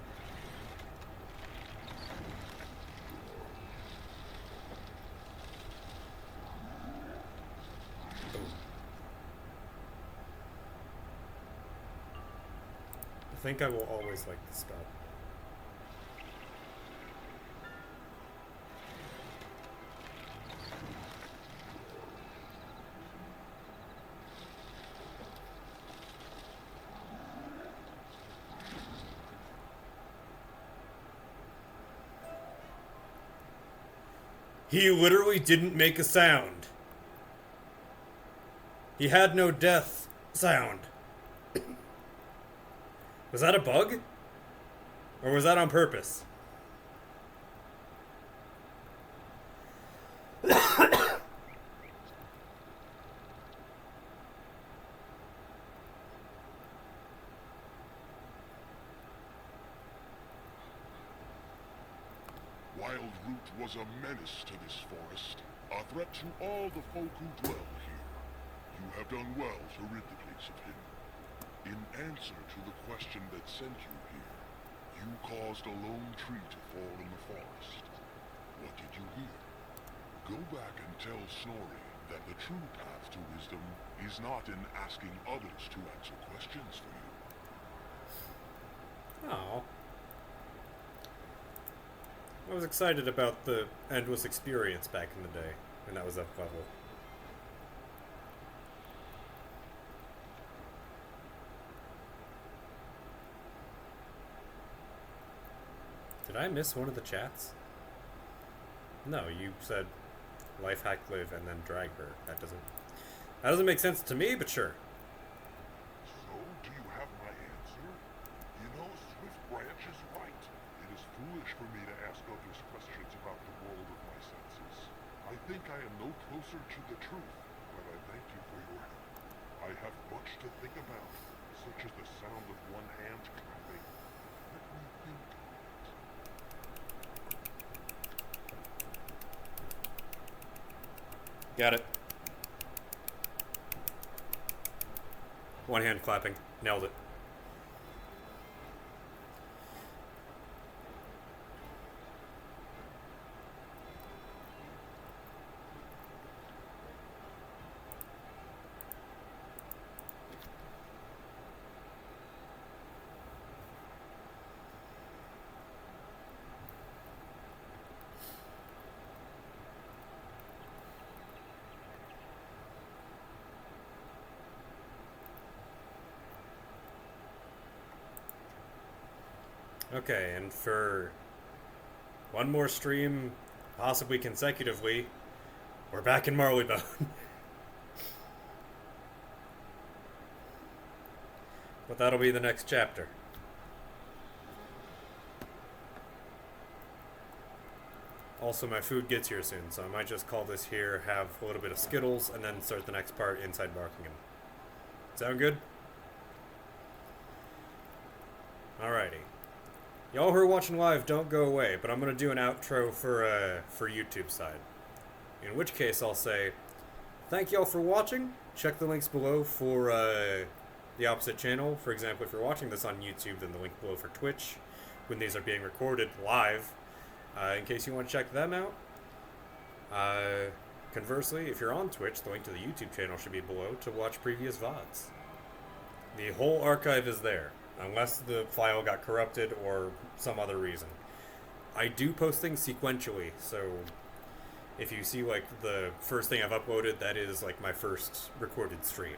I think I will always like this spell. He literally didn't make a sound. He had no death sound. Was that a bug? Or was that on purpose? Wildroot was a menace to this forest, a threat to all the folk who dwell here. You have done well to rid the place of him. In answer to the question that sent you here, you caused a lone tree to fall in the forest. What did you hear? Go back and tell Snorri that the true path to wisdom is not in asking others to answer questions for you. Oh. I was excited about the endless experience back in the day, when that was up level. Did I miss one of the chats? No, you said life hack live and then drag her. That doesn't make sense to me, but sure. So, do you have my answer? You know, Swiftbranch is right. It is foolish for me to ask others questions about the world of my senses. I think I am no closer to the truth, but I thank you for your help. I have much to think about, such as the sound of one hand clapping. Let me think. Got it. One hand clapping. Nailed it. Okay, and for one more stream, possibly consecutively, we're back in Marleybone. But that'll be the next chapter. Also, my food gets here soon, so I might just call this here, have a little bit of Skittles, and then start the next part inside Barkingham. Sound good? Alrighty. Y'all who are watching live, don't go away, but I'm going to do an outro for YouTube side. In which case, I'll say, thank y'all for watching. Check the links below for the opposite channel. For example, if you're watching this on YouTube, then the link below for Twitch, when these are being recorded live, in case you want to check them out. Conversely, if you're on Twitch, the link to the YouTube channel should be below to watch previous VODs. The whole archive is there, unless the file got corrupted or some other reason. I do post things sequentially, so if you see like the first thing I've uploaded, that is like my first recorded stream.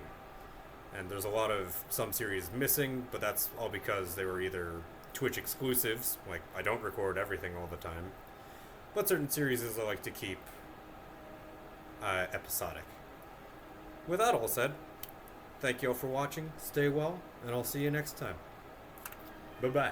And there's a lot of some series missing, but that's all because they were either Twitch exclusives, like I don't record everything all the time, but certain series I like to keep episodic. With that all said, thank you all for watching, stay well, and I'll see you next time. Bye-bye.